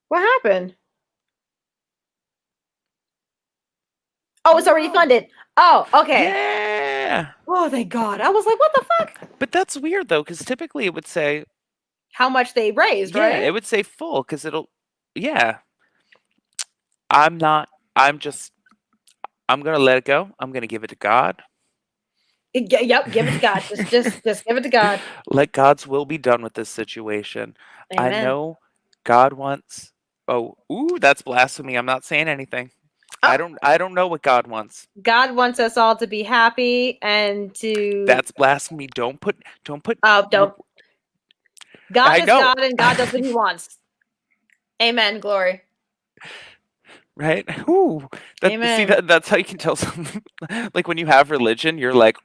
What happened? Oh, it's already funded. Oh, okay. Yeah. Oh, thank God. I was like, what the fuck? But that's weird though, because typically it would say, How much they raised, yeah, right? it would say full, because it'll, yeah. I'm not. I'm just. I'm gonna let it go. I'm gonna give it to God. Yep, give it to God. Just give it to God. Let God's will be done with this situation. I Amen. know God wants. Oh, ooh, that's blasphemy. I'm not saying anything. Oh, I don't know what God wants. God wants us all to be happy and to That's blasphemy. Don't put don't. God I is know. God and God does what he wants. Amen. Glory. Right? Ooh. Amen. That's how you can tell something like when you have religion, you're like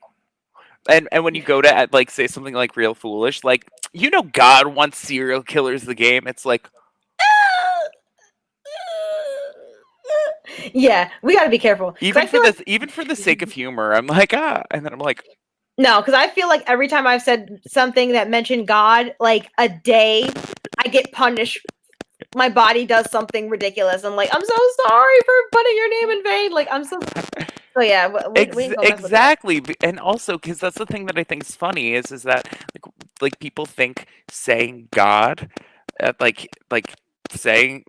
and when you go to like say something like real foolish, like you know God wants serial killers the game. It's like Yeah, we got to be careful because I feel like even for the sake of humor, I'm like, ah, and then I'm like, no, because I feel like every time I've said something that mentioned God, like a day, I get punished. My body does something ridiculous. I'm like, I'm so sorry for putting your name in vain. Like, I'm so. So yeah, we ain't gonna mess with that. Exactly, and also because that's the thing that I think is funny is that like people think saying God, like saying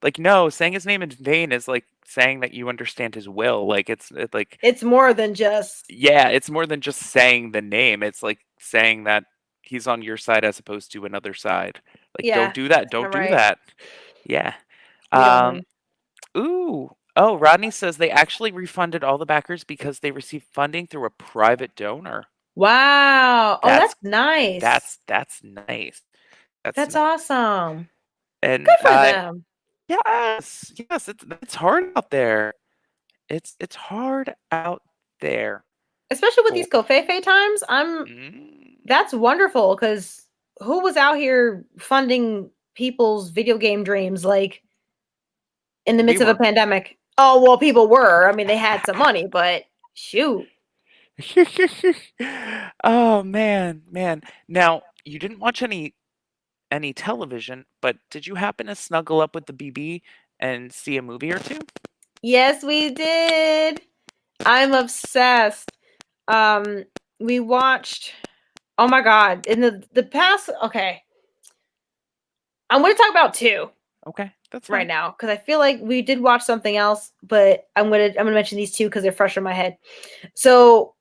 like no, saying his name in vain is like saying that you understand his will. Like it's like It's more than just yeah, it's more than just saying the name. It's like saying that he's on your side as opposed to another side. Like don't yeah, do that. kind Don't of do right. that. Yeah. We Um. don't. Ooh. Oh, Rodney says they actually refunded all the backers because they received funding through a private donor. Wow. Oh, That's that's nice. that's nice. That's That's nice. awesome. And Good for them. yes, yes, it's hard out there. It's hard out there. Especially with For these Kofefe times. mm, That's wonderful because who was out here funding people's video game dreams like in the we midst of a were. pandemic? Oh, well, people were. I mean, they had some money, but shoot. Oh man, man. Now, you didn't watch any television, but did you happen to snuggle up with the BB and see a movie or two? Yes, we did. I'm obsessed. Um, we watched. Oh my god! In the past, okay, I'm going to talk about two Okay, that's right fine. now because I feel like we did watch something else, but I'm gonna mention these two because they're fresh in my head. So,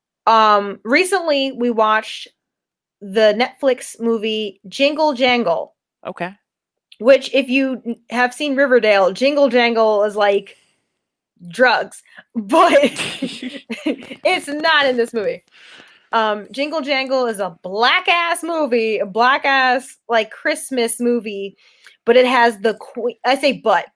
recently we watched the Netflix movie Jingle Jangle, Okay. which if you have seen Riverdale, Jingle Jangle is like drugs, but it's not in this movie. Jingle Jangle is a black ass movie, a black ass like Christmas movie, but it has the queen. I say but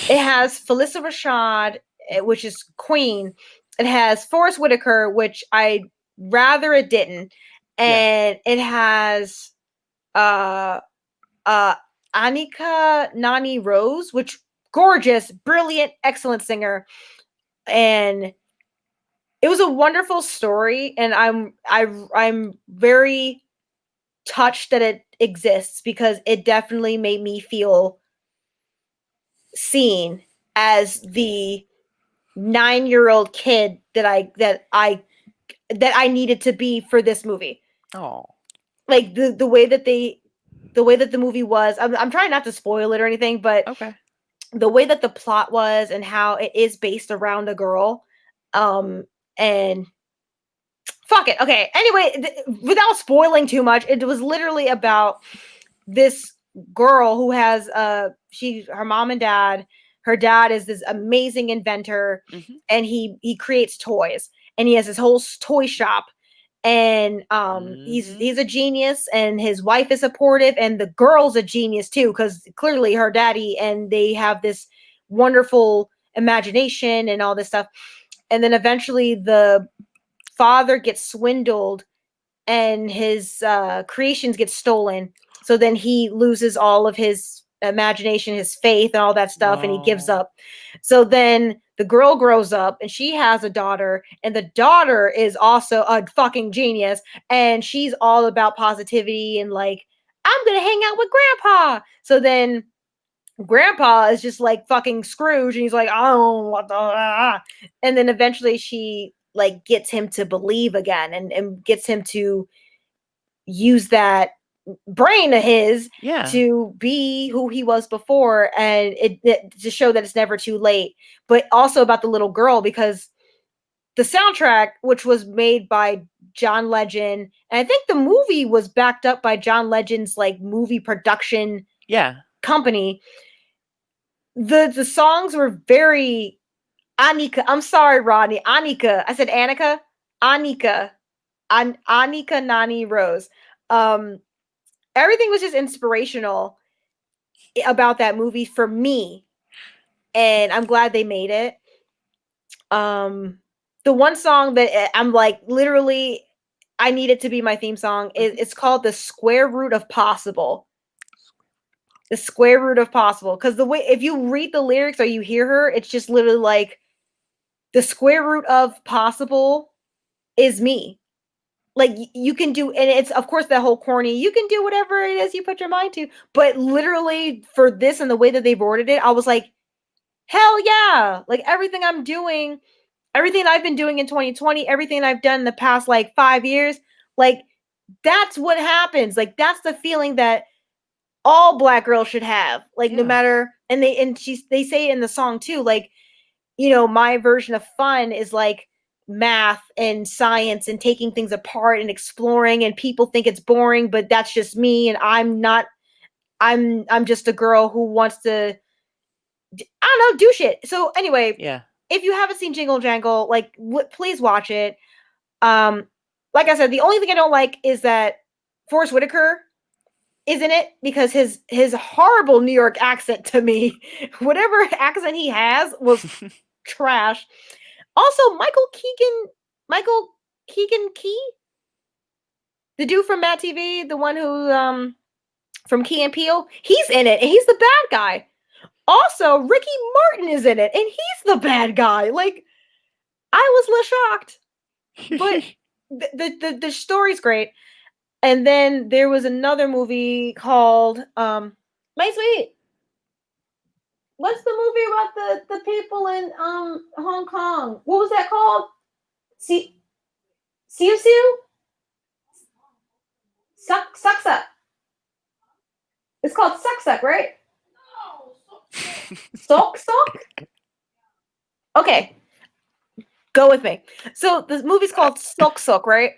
it has Felissa Rashad, which is Queen. It has Forrest Whitaker, which I rather it didn't, Yeah. and it has uh uh Anika Nani Rose, which gorgeous, brilliant, excellent singer, and it was a wonderful story, and I'm very touched that it exists because it definitely made me feel seen as the 9-year-old kid that I needed to be for this movie. Oh, Like the way that the movie was. I'm trying not to spoil it or anything, but okay. the way that the plot was and how it is based around a girl, and fuck it. Okay. Anyway, without spoiling too much, it was literally about this girl who has her mom and dad. Her dad is this amazing inventor, Mhm. and he creates toys, and he has his whole toy shop, and he's a Mhm. genius, and his wife is supportive, and the girl's a genius too because clearly her daddy, and they have this wonderful imagination and all this stuff. And then eventually the father gets swindled and his creations get stolen. So then he loses all of his imagination, his faith, and all that stuff, and he gives Oh. up. So then the girl grows up and she has a daughter, and the daughter is also a fucking genius, and she's all about positivity and like, I'm gonna hang out with grandpa. So then grandpa is just like fucking Scrooge, and he's like, oh, what the, and then eventually she like gets him to believe again, and gets him to use that brain of his Yeah. to be who he was before, and it to show that it's never too late, but also about the little girl because the soundtrack, which was made by John Legend, and I think the movie was backed up by John Legend's like movie production Yeah. company. The songs were very Anika. I'm sorry, Rodney. Anika. I said Annika. Anika. Anika Nani Rose. Um, Everything was just inspirational about that movie for me, and I'm glad they made it. Um, the one song that I'm like literally, I need it to be my theme song. Mhm. It's called "The Square Root of Possible." The square root of possible, because the way if you read the lyrics or you hear her, it's just literally like the square root of possible is me. Like you can do, and it's of course that whole corny, you can do whatever it is you put your mind to, but literally for this and the way that they've worded it, I was like, hell yeah. Like everything I'm doing, everything I've been doing in 2020, everything I've done in the past like 5 years, like that's what happens. Like that's the feeling that all black girls should have, like no Yeah. matter, they say it in the song too, like, my version of fun is like math and science and taking things apart and exploring, and people think it's boring, but that's just me, and I'm not. I'm just a girl who wants to I don't know, do shit. So anyway, Yeah. if you haven't seen Jingle Jangle, like please watch it. Um, like I said, the only thing I don't like is that Forrest Whitaker is in it because his horrible New York accent to me, whatever accent he has was trash. Also, Michael Keegan Key, the dude from Matt TV, the one who from Key and Peele, he's in it and he's the bad guy. Also, Ricky Martin is in it and he's the bad guy. Like, I was less shocked, but the story's great. And then there was another movie called My Sweet. What's the movie about the people in Hong Kong? What was that called? See, Siu Siu? Suck Suck. It's called Suck Suck, right? Sok Sok? Okay, go with me. So this movie's called Sok Sok, right?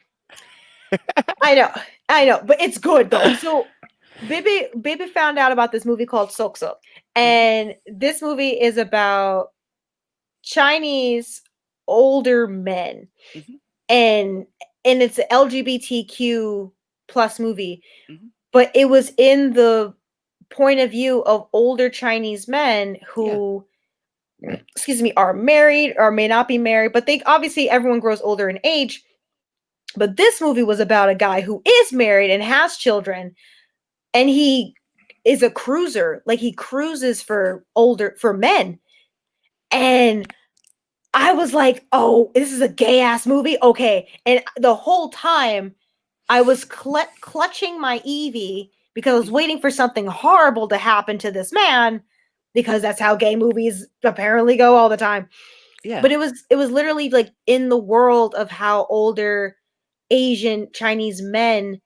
I know, but it's good though. So Baby found out about this movie called Sok Sok, and this movie is about Chinese older men, Mhm. and it's an LGBTQ plus movie, Mhm. but it was in the point of view of older Chinese men Yeah. who, excuse me, are married or may not be married, but they obviously everyone grows older in age. But this movie was about a guy who is married and has children, and he is a cruiser. Like he cruises for men. And I was like, oh, this is a gay ass movie. Okay. And the whole time I was clutching my Evie because I was Mhm. waiting for something horrible to happen to this man because that's how gay movies apparently go all the time. Yeah. But it was literally like in the world of how older Asian Chinese men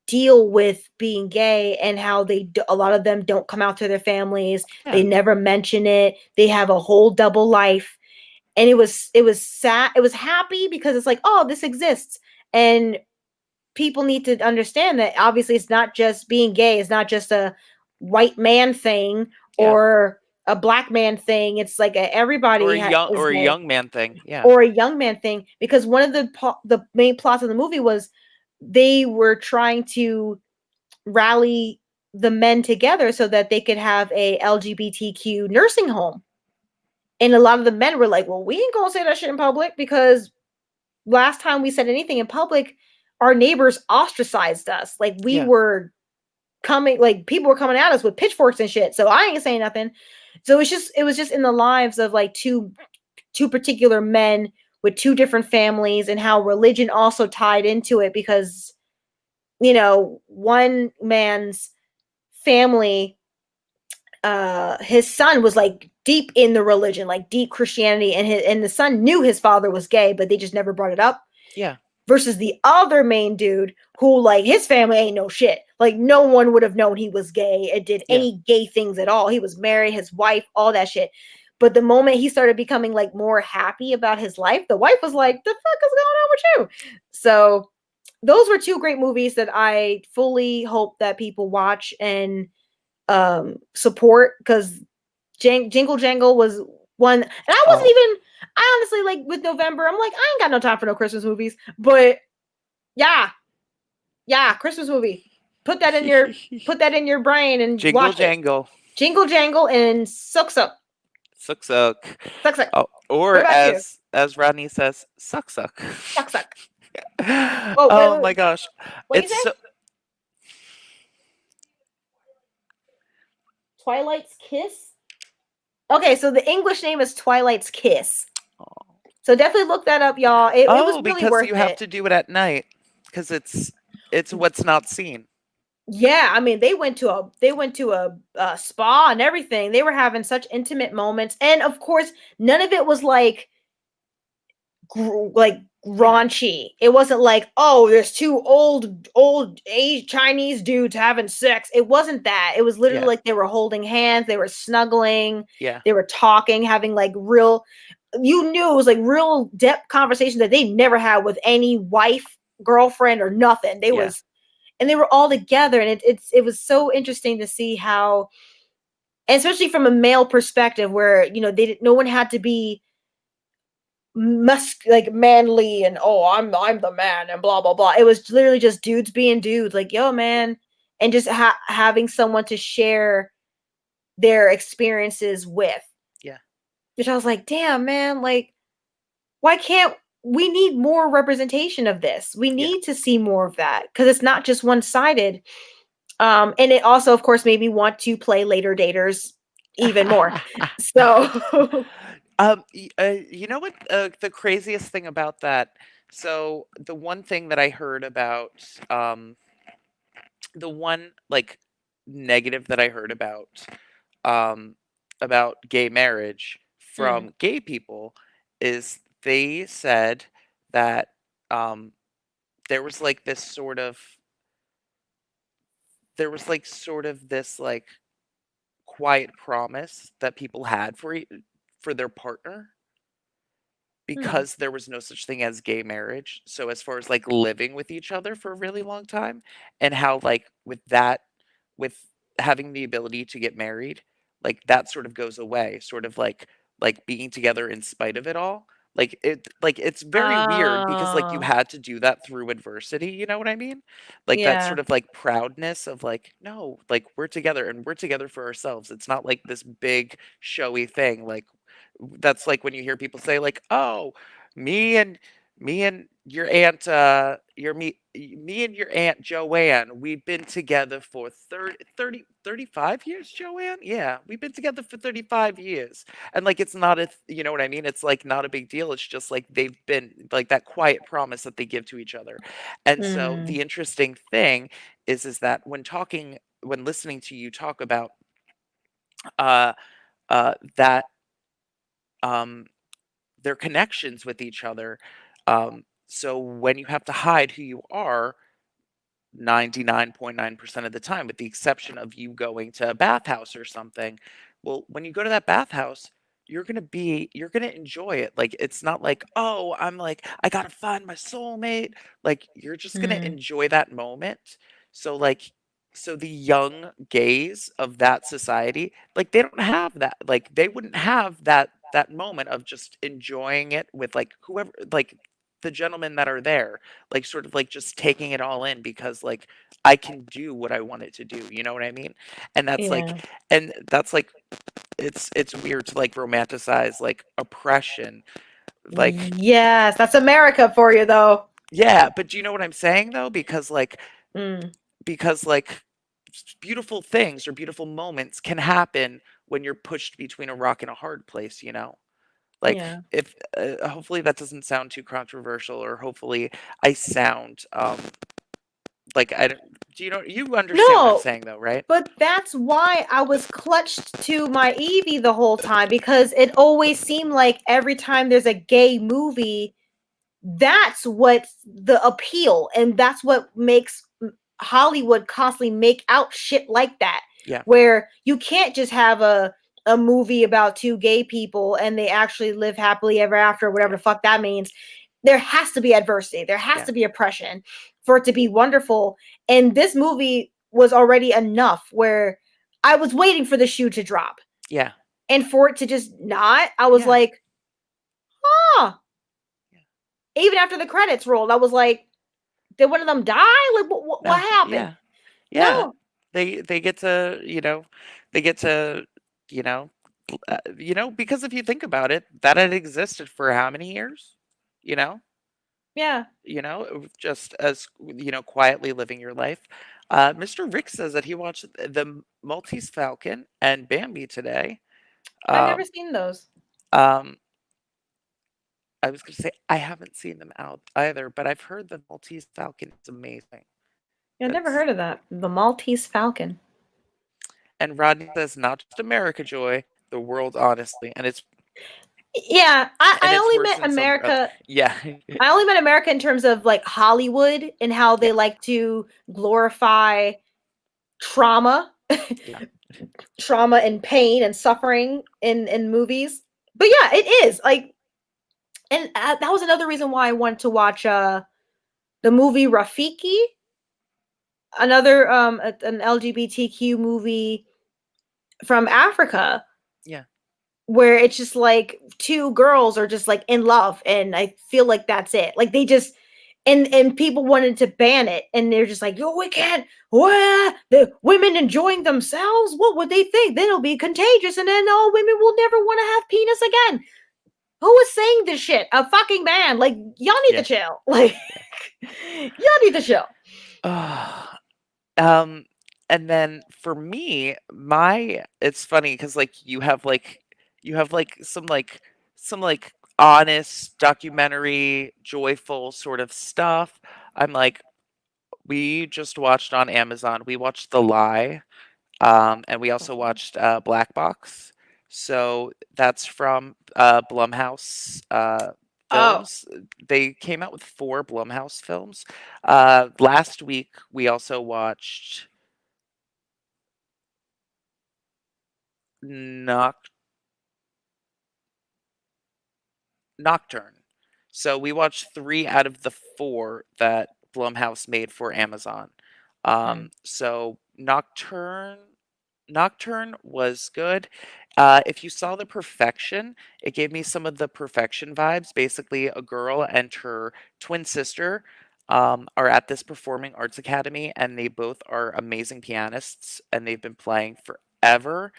deal with being gay and how a lot of them don't come out to their families. Yeah. They never mention it. They have a whole double life. And it was sad. It was happy because it's like, oh, this exists. And people need to understand that obviously it's not just being gay, it's not just a white man thing Yeah. or a black man thing. It's like Or everybody is a gay, young man thing. Yeah. or a young man thing, because one of the main plots of the movie was they were trying to rally the men together so that they could have a LGBTQ nursing home. And a lot of the men were like, well, we ain't gonna say that shit in public because last time we said anything in public, our neighbors ostracized us. Like we Yeah. were coming, like people were coming at us with pitchforks and shit. So I ain't saying nothing. So it was just in the lives of like two particular men with two different families, and how religion also tied into it because one man's family, his son was like deep in the religion, like deep Christianity, and the son knew his father was gay, but they just never brought it up. Yeah. Versus the other main dude who, like, his family ain't no shit. Like, no one would have known he was gay and did Yeah. any gay things at all. He was married, his wife, all that shit. But the moment he started becoming like more happy about his life, the wife was like, the fuck is going on with you? So those were two great movies that I fully hope that people watch and support, because Jingle Jangle was one, and I wasn't Oh. even. I honestly, like, with November, I'm like, I ain't got no time for no Christmas movies. But yeah, Christmas movie. Put that in your brain and Jingle watch it. jangle. Jingle Jangle and Suck Suck. Suck suck. Suck Suck. Oh, What or about you? as Rodney says, suck suck. Suck Suck. Oh, Oh wait. my gosh. What do you It's say? so Twilight's Kiss? Okay, so the English name is Twilight's Kiss. So definitely look that up, y'all. It was Oh, really because worth you have it. to do it at night. Because it's what's not seen. Yeah, I mean, they went to a spa and everything. They were having such intimate moments, and of course, none of it was like like Yeah. raunchy. It wasn't like, oh, there's two old age Chinese dudes having sex. It wasn't that. It was literally Yeah. like they were holding hands, they were snuggling, Yeah. they were talking, having like real. You knew it was like real depth conversation that they never had with any wife, girlfriend, or nothing. They Yeah. was, and they were all together, and it was so interesting to see how and especially from a male perspective, where no one had to be like manly and oh I'm the man and blah blah blah. It was literally just dudes being dudes, like yo man, and just having someone to share their experiences with. Yeah. Which I was like, damn man, like why can't we need more representation of this? We Yeah. need to see more of that because it's not just one sided. And it also, of course, made me want to play later daters even more. So, You know what? The craziest thing about that. So the one thing that I heard um, the one like negative that I heard um, about gay marriage mm, from gay people is they said that um, there was like this sort of there was like sort of this like quiet promise that people had for their partner mm, because there was no such thing as gay marriage. So as far as like living with each other for a really long time and how like with having the ability to get married, like that sort of goes away, sort of like being together in spite of it all. Like it's very weird because like you oh, had to do that through adversity, you know what I mean? Like that yeah, sort of like proudness of like, no, like we're together and we're together for ourselves. It's not like this big showy thing. Like that's like when you hear people say like, "Oh, me and me and your aunt, me and your aunt Joanne, we've been together for 35 years, Joanne? Yeah, we've been together for 35 years." And like it's not you know what I mean? It's like not a big deal. It's just like they've been like that quiet promise that they give to each other. And so mm, the interesting thing is that when listening to you talk about uh that um their connections with each other. So when you have to hide who you are 99.9% of the time, with the exception of you going to a bathhouse or something, well, when you go to that bathhouse, you're gonna enjoy it. Like it's not like, oh, I'm like, I gotta find my soulmate. Like you're just gonna mm, enjoy that moment. So like so the young gays of that society, like they don't have that. Like they wouldn't have that moment of just enjoying it with like whoever like the gentlemen that are there, like sort of like just taking it all in because like I can do what I want it to do, you know what I mean? And yeah, that's like it's weird to like romanticize like oppression. Like yes, that's America for you, though. yeah, but do you know what I'm saying though? Mm, Because like beautiful things or beautiful moments can happen when you're pushed between a rock and a hard place, you know? Like yeah, if hopefully that doesn't sound too controversial or hopefully I sound like I don't do you understand what I'm no, saying though, right? but that's why I was clutched to my Evie the whole time because it always seemed like every time there's a gay movie, that's what the appeal, and that's what makes Hollywood constantly make out shit like that, Yeah, where you can't just have a movie about two gay people and they actually live happily ever after, whatever yeah, the fuck that means. There has to be adversity, there has yeah, to be oppression for it to be wonderful. And this movie was already enough where I was waiting for the shoe to drop, yeah, and for it to just not, I was yeah, like, huh. yeah. Even after the credits rolled, I was like, did one of them die? Like, what No, happened? yeah, yeah. No. They get to they get to you know because if you think about it, that had existed for how many years? You know, Yeah. just as quietly living your life. Mr. Rick says that he watched the Maltese Falcon and Bambi today. I've never Um, seen those. um, I was going to say I haven't seen them out either, but I've heard the Maltese Falcon is amazing. Yeah, I've never It's heard of that. The Maltese Falcon. and Rodney says not just America Joy, the world honestly, Yeah, and I it's only worse met than some America. yeah. I only met America in terms of like Hollywood and how Yeah, they like to glorify trauma, yeah, trauma and pain and suffering in movies. But yeah, it is like, and that was another reason why I wanted to watch the movie Rafiki, another an LGBTQ movie from Africa Yeah. where it's just like two girls are just like in love, and I feel like that's it. Like they just and people wanted to ban it, and they're just like, "Yo, we can't. What? The women enjoying themselves? What would they think? Then it'll be contagious, and then all women will never want to have penis again." Who is saying this shit? A fucking man. Like y'all need to Yeah. chill. Like Yeah. y'all need to chill. Ah, um, and then for me, my it's funny because you have some like honest documentary, joyful sort of stuff. I'm like, we just watched on Amazon. We watched The Lie. And we also watched Black Box. So that's from Blumhouse Oh, films. They came out with four Blumhouse films. Last week we also watched Noc- Nocturne. So we watched three out of the four that Blumhouse made for Amazon. mm. So Nocturne was good. If you saw The Perfection, it gave me some of the Perfection vibes. Basically, a girl and her twin sister are at this performing arts academy, and they both are amazing pianists, and they've been playing forever.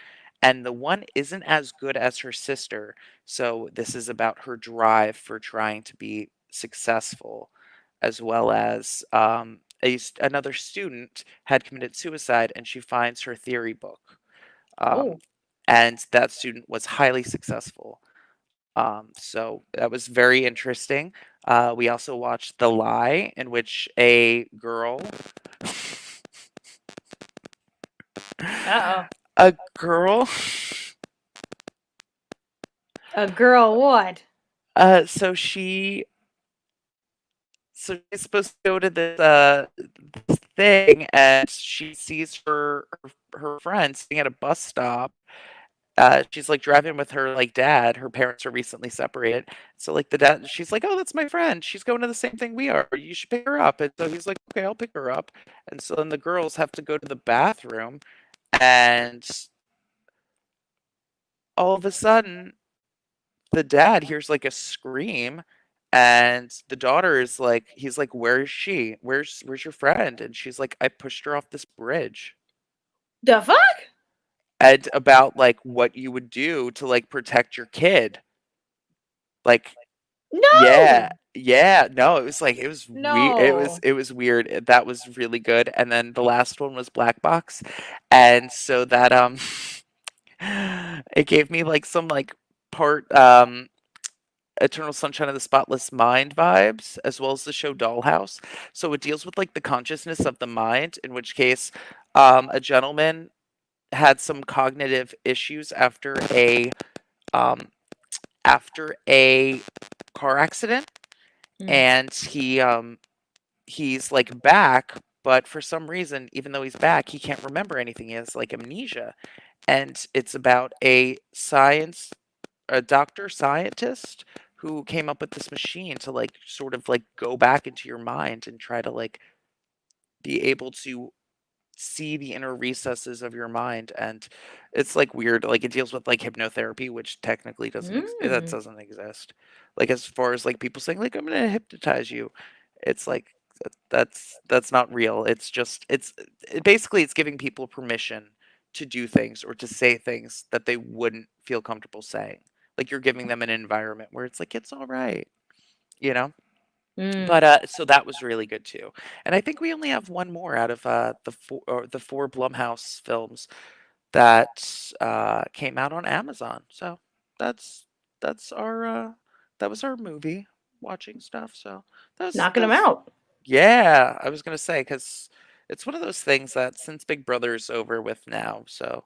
And the one isn't as good as her sister, so this is about her drive for trying to be successful, as well as another student had committed suicide, and she finds her theory book. Um, Oh, and that student was highly successful. So that was very interesting. We also watched The Lie, in which uh oh. a girl, A girl what? so she's supposed to go to this thing, and she sees her friend sitting at a bus stop. She's like driving with her like dad. Her parents are recently separated, so like the dad, she's like, "Oh, that's my friend. She's going to the same thing we are. You should pick her up." And so he's like, "Okay, I'll pick her up." And so then the girls have to go to the bathroom, and all of a sudden, the dad hears like a scream, and the daughter is like, he's like, "Where is she? Where's your friend?" And she's like, "I pushed her off this bridge." The fuck? And about like what you would do to like protect your kid. Like, yeah, No, yeah, no, it was like no. it was weird. That was really good. And then the last one was Black Box. And so that it gave me like some like part Eternal Sunshine of the Spotless Mind vibes, as well as the show Dollhouse. So it deals with like the consciousness of the mind, in which case a gentleman had some cognitive issues um after a car accident, Mm. and he's like back, but for some reason, even though he's back, he can't remember anything. He has like amnesia. And it's about a doctor scientist who came up with this machine to like sort of like go back into your mind and try to like be able to see the inner recesses of your mind. And it's like weird, like it deals with like hypnotherapy, which technically that Mm. doesn't exist. Like as far as like people saying like I'm gonna hypnotize you, it's like that's not real. It's just basically it's giving people permission to do things or to say things that they wouldn't feel comfortable saying. Like you're giving them an environment where it's like it's all right, you know. Mm. But so that was really good too. And I think we only have one more out of the four Blumhouse films that came out on Amazon. So that's that's our that was our movie watching stuff. So Knocking them that's out. yeah. I was gonna say because it's one of those things that since Big Brother's over with now, so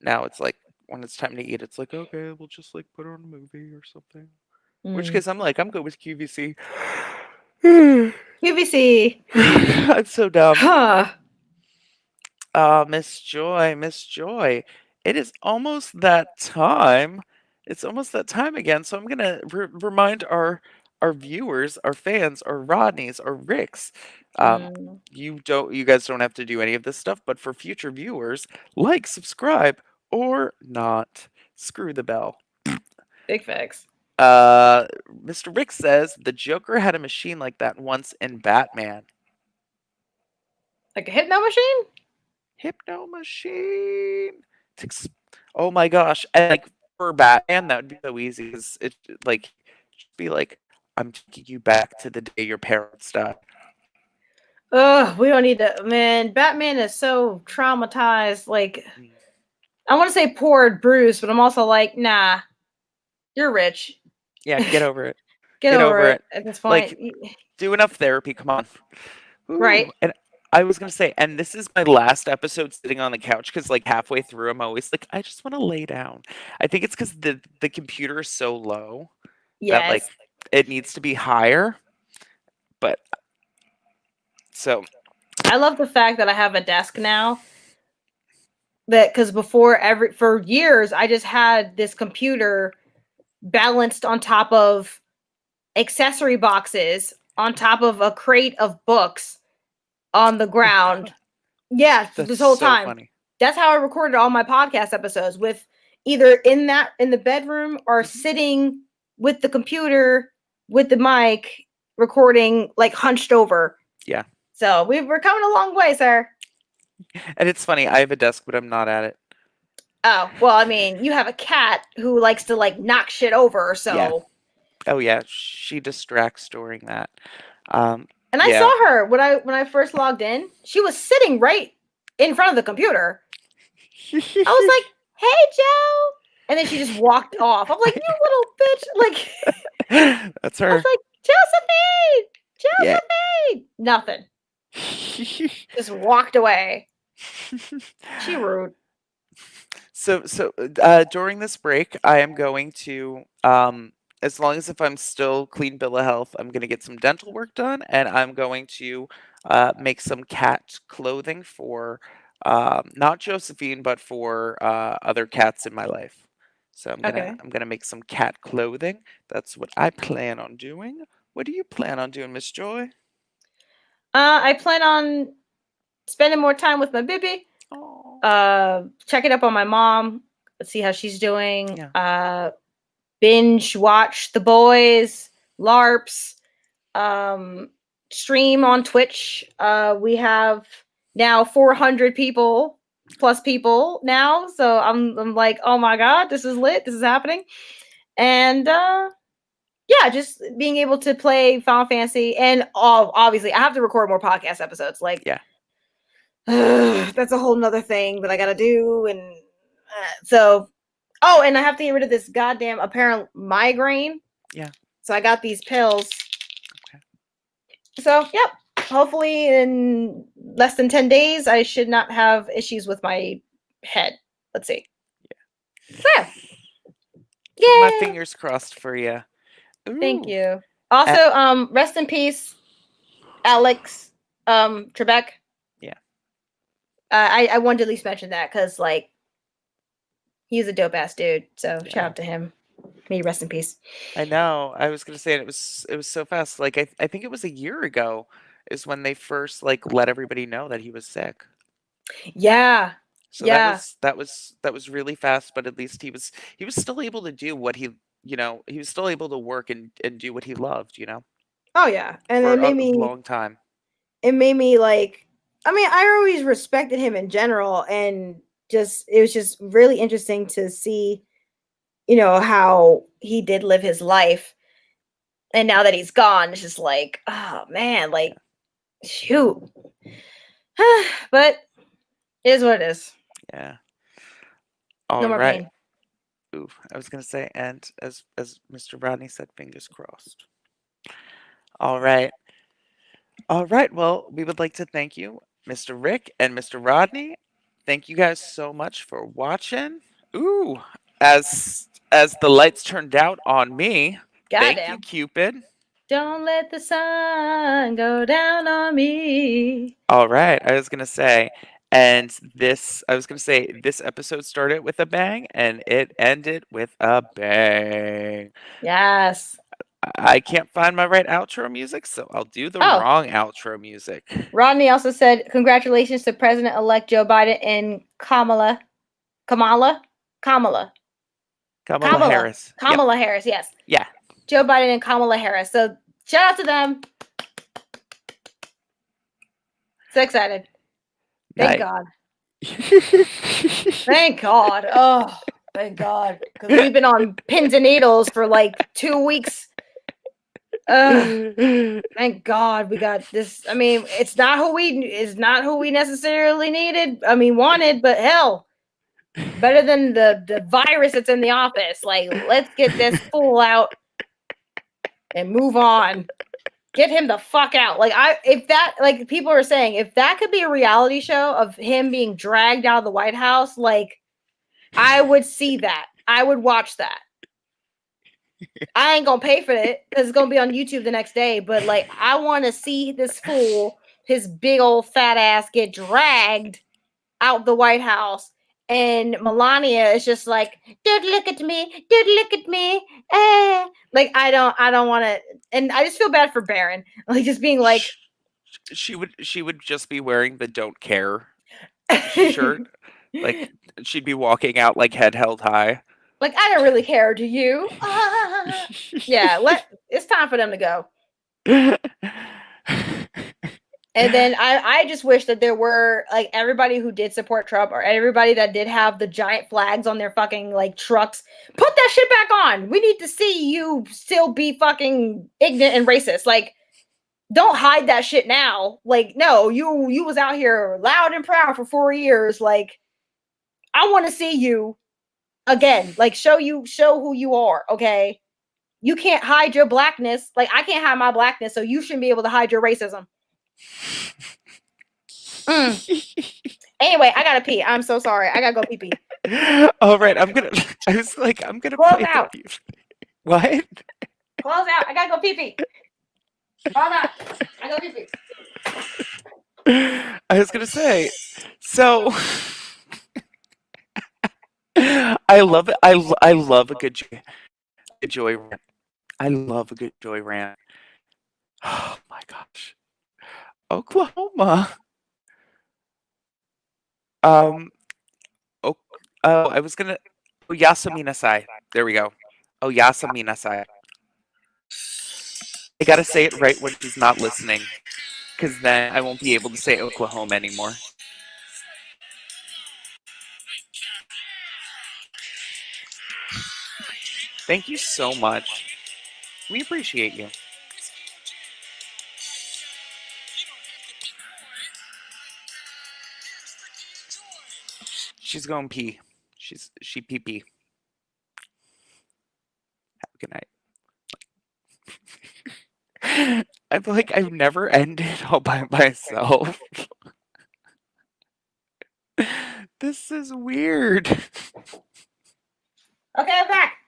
now it's like when it's time to eat, it's like okay, we'll just like put on a movie or something. Which Mm. case I'm like I'm good with QVC. UVC. I'm so dumb. Huh. Miss Joy, Miss Joy. It is almost that time. It's almost that time again. So I'm gonna remind our viewers, our fans, our Rodneys, our Ricks. Um, Mm. you guys don't have to do any of this stuff, but for future viewers, like, subscribe, or not. Screw the bell. Big facts. Mr. Rick says the Joker had a machine like that once in Batman. Like a hypno machine? Hypno machine. Oh my gosh! And like for Batman, that would be so easy. 'Cause it like just be like, I'm taking you back to the day your parents died. Ugh, we don't need to. Man, Batman is so traumatized. Like, Mm. I want to say poor Bruce, but I'm also like, nah, you're rich. Yeah, get over it. Get Get over over it it. at this point. Like, do enough therapy. Come on. Right? Ooh, and I was gonna say, and this is my last episode sitting on the couch because like halfway through, I'm always like, I just want to lay down. I think it's because the computer is so low that like Yes. it needs to be higher. But so I love the fact that I have a desk now. That because before for years I just had this computer balanced on top of accessory boxes, on top of a crate of books on the oh my ground. god, Yeah, for that's this whole so time. funny. That's how I recorded all my podcast episodes, with either in the bedroom or Mhm. sitting with the computer with the mic recording like hunched over. Yeah, So we're coming a long way, sir. and it's funny. I have a desk, but I'm not at it. Oh, well, I mean, you have a cat who likes to like knock shit over, Yeah. so. Oh yeah, she distracts during that. Um, And I yeah. saw her when I first logged in. She was sitting right in front of the computer. I was like, "Hey, Joe," and then she just walked off. I'm like, "You little bitch!" Like, That's I was her. like, "Josephine, Yeah. Josephine," nothing. Just walked away. She rude. During this break, I am going to as long as if I'm still clean bill of health, I'm gonna get some dental work done, and I'm going to make some cat clothing for not Josephine, but for other cats in my life. So Okay. I'm gonna make some cat clothing. That's what I plan on doing. What do you plan on doing, Miss Joy? I plan on spending more time with my baby. Oh, Checking up on my mom. Let's see how she's doing. yeah. Binge watch The Boys, LARPs, um, stream on Twitch. We have now 400 people plus people now, so I'm like, oh my god, this is lit. This is happening, and yeah, just being able to play Final Fantasy, and obviously I have to record more podcast episodes. Like, Yeah. that's a whole nother thing that I gotta do, and so. Oh, and I have to get rid of this goddamn apparent migraine. Yeah. So I got these pills. Okay. So, yep. Hopefully, in less than 10 days, I should not have issues with my head. Let's see. So, yeah. Keep my Yay. fingers crossed for you. Thank Ooh. you. Also, Uh, rest in peace, Alex Trebek. yeah. I wanted to at least mention that because, like, he's a dope ass dude. So, shout Yeah. out to him. May he rest in peace. I know. I was gonna say it was so fast. Like I think it was a year ago is when they first like let everybody know that he was sick. Yeah. So Yeah. that was really fast, but at least he was still able to do what he he was still able to work and do what he loved, Oh, yeah. And for a long time. it made me like, I mean, I always respected him in general, and just it was just really interesting to see, how he did live his life. And now that he's gone, it's just like, oh man, like, shoot. But it is what it is. Yeah. No All more right. pain. Ooh, I was gonna say, and as Mr. Rodney said, fingers crossed. All right. All right. Well, we would like to thank you, Mr. Rick and Mr. Rodney. Thank you guys so much for watching. Ooh, as the lights turned out on me. Thank you, Goddamn. Cupid. Don't let the sun go down on me. All right. I was gonna say this episode started with a bang and it ended with a bang. Yes. I can't find my right outro music, so I'll do the Oh, wrong outro music. Rodney also said, congratulations to President elect Joe Biden and Kamala. Kamala, Kamala, Kamala Kamala, Harris. Yep. Kamala Harris. Yes, Yeah. Joe Biden and Kamala Harris. So shout out to them. So excited. Thank Nice. God. Thank God. Oh, thank God. Because we've been on pins and needles for like 2 weeks. Thank God we got this. I mean, it's not who we necessarily needed. I mean, wanted, but hell, better than the virus that's in the office. Like, let's get this fool out and move on. Get him the fuck out. Like, if that, like people are saying, if that could be a reality show of him being dragged out of the White House, like, I would see that. I would watch that. I ain't gonna pay for it because it's gonna be on YouTube the next day. But like, I want to see this fool, his big old fat ass, get dragged out the White House, and Melania is just like, "Dude, look at me! Dude, look at me!" Like, I don't want to, and I just feel bad for Barron, like just being like, she would just be wearing the "Don't Care" shirt. Like she'd be walking out like head held high. like, I don't really care. Do you? Yeah, it's time for them to go. And then I just wish that there were, like, everybody who did support Trump, or everybody that did have the giant flags on their fucking like trucks, put that shit back on. We need to see you still be fucking ignorant and racist. Like, don't hide that shit now. Like, no, you was out here loud and proud for 4 years. Like, I want to see you again. Like, show who you are, okay? You can't hide your blackness. Like, I can't hide my blackness, so you shouldn't be able to hide your racism. Anyway, I gotta pee. I'm so sorry. I gotta go pee pee. All right, I'm gonna Close play out. the what? Close out. I gotta go pee pee. Hold on. I go pee pee. I was gonna say, so I love it. I love a good joy rant. I love a good joy rant. Oh my gosh, Oklahoma. Um. Oh. Oh. I was gonna. Oh, Yasamina Sai. There we go. Oh, Yasamina Sai. I gotta say it right when she's not listening, because then I won't be able to say Oklahoma anymore. Thank you so much. We appreciate you. She's going pee. She pee pee. Have a good night. I feel like I've never ended all by myself. This is weird. Okay, I'm back.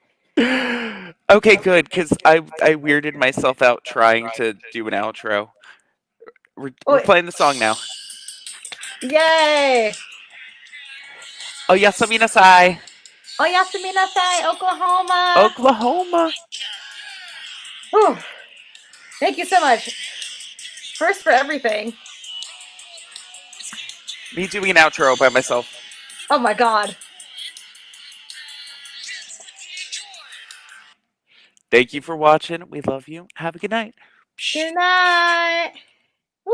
Okay, good, because I weirded myself out trying to do an outro. We're playing the song now. Yay! Oh, Yasamina Sai. Oh, Yasamina Sai, Oklahoma. Oklahoma. Whew. Thank you so much. First for everything. Me doing an outro by myself. Oh my God. Thank you for watching. We love you. Have a good night. Good night. Woo!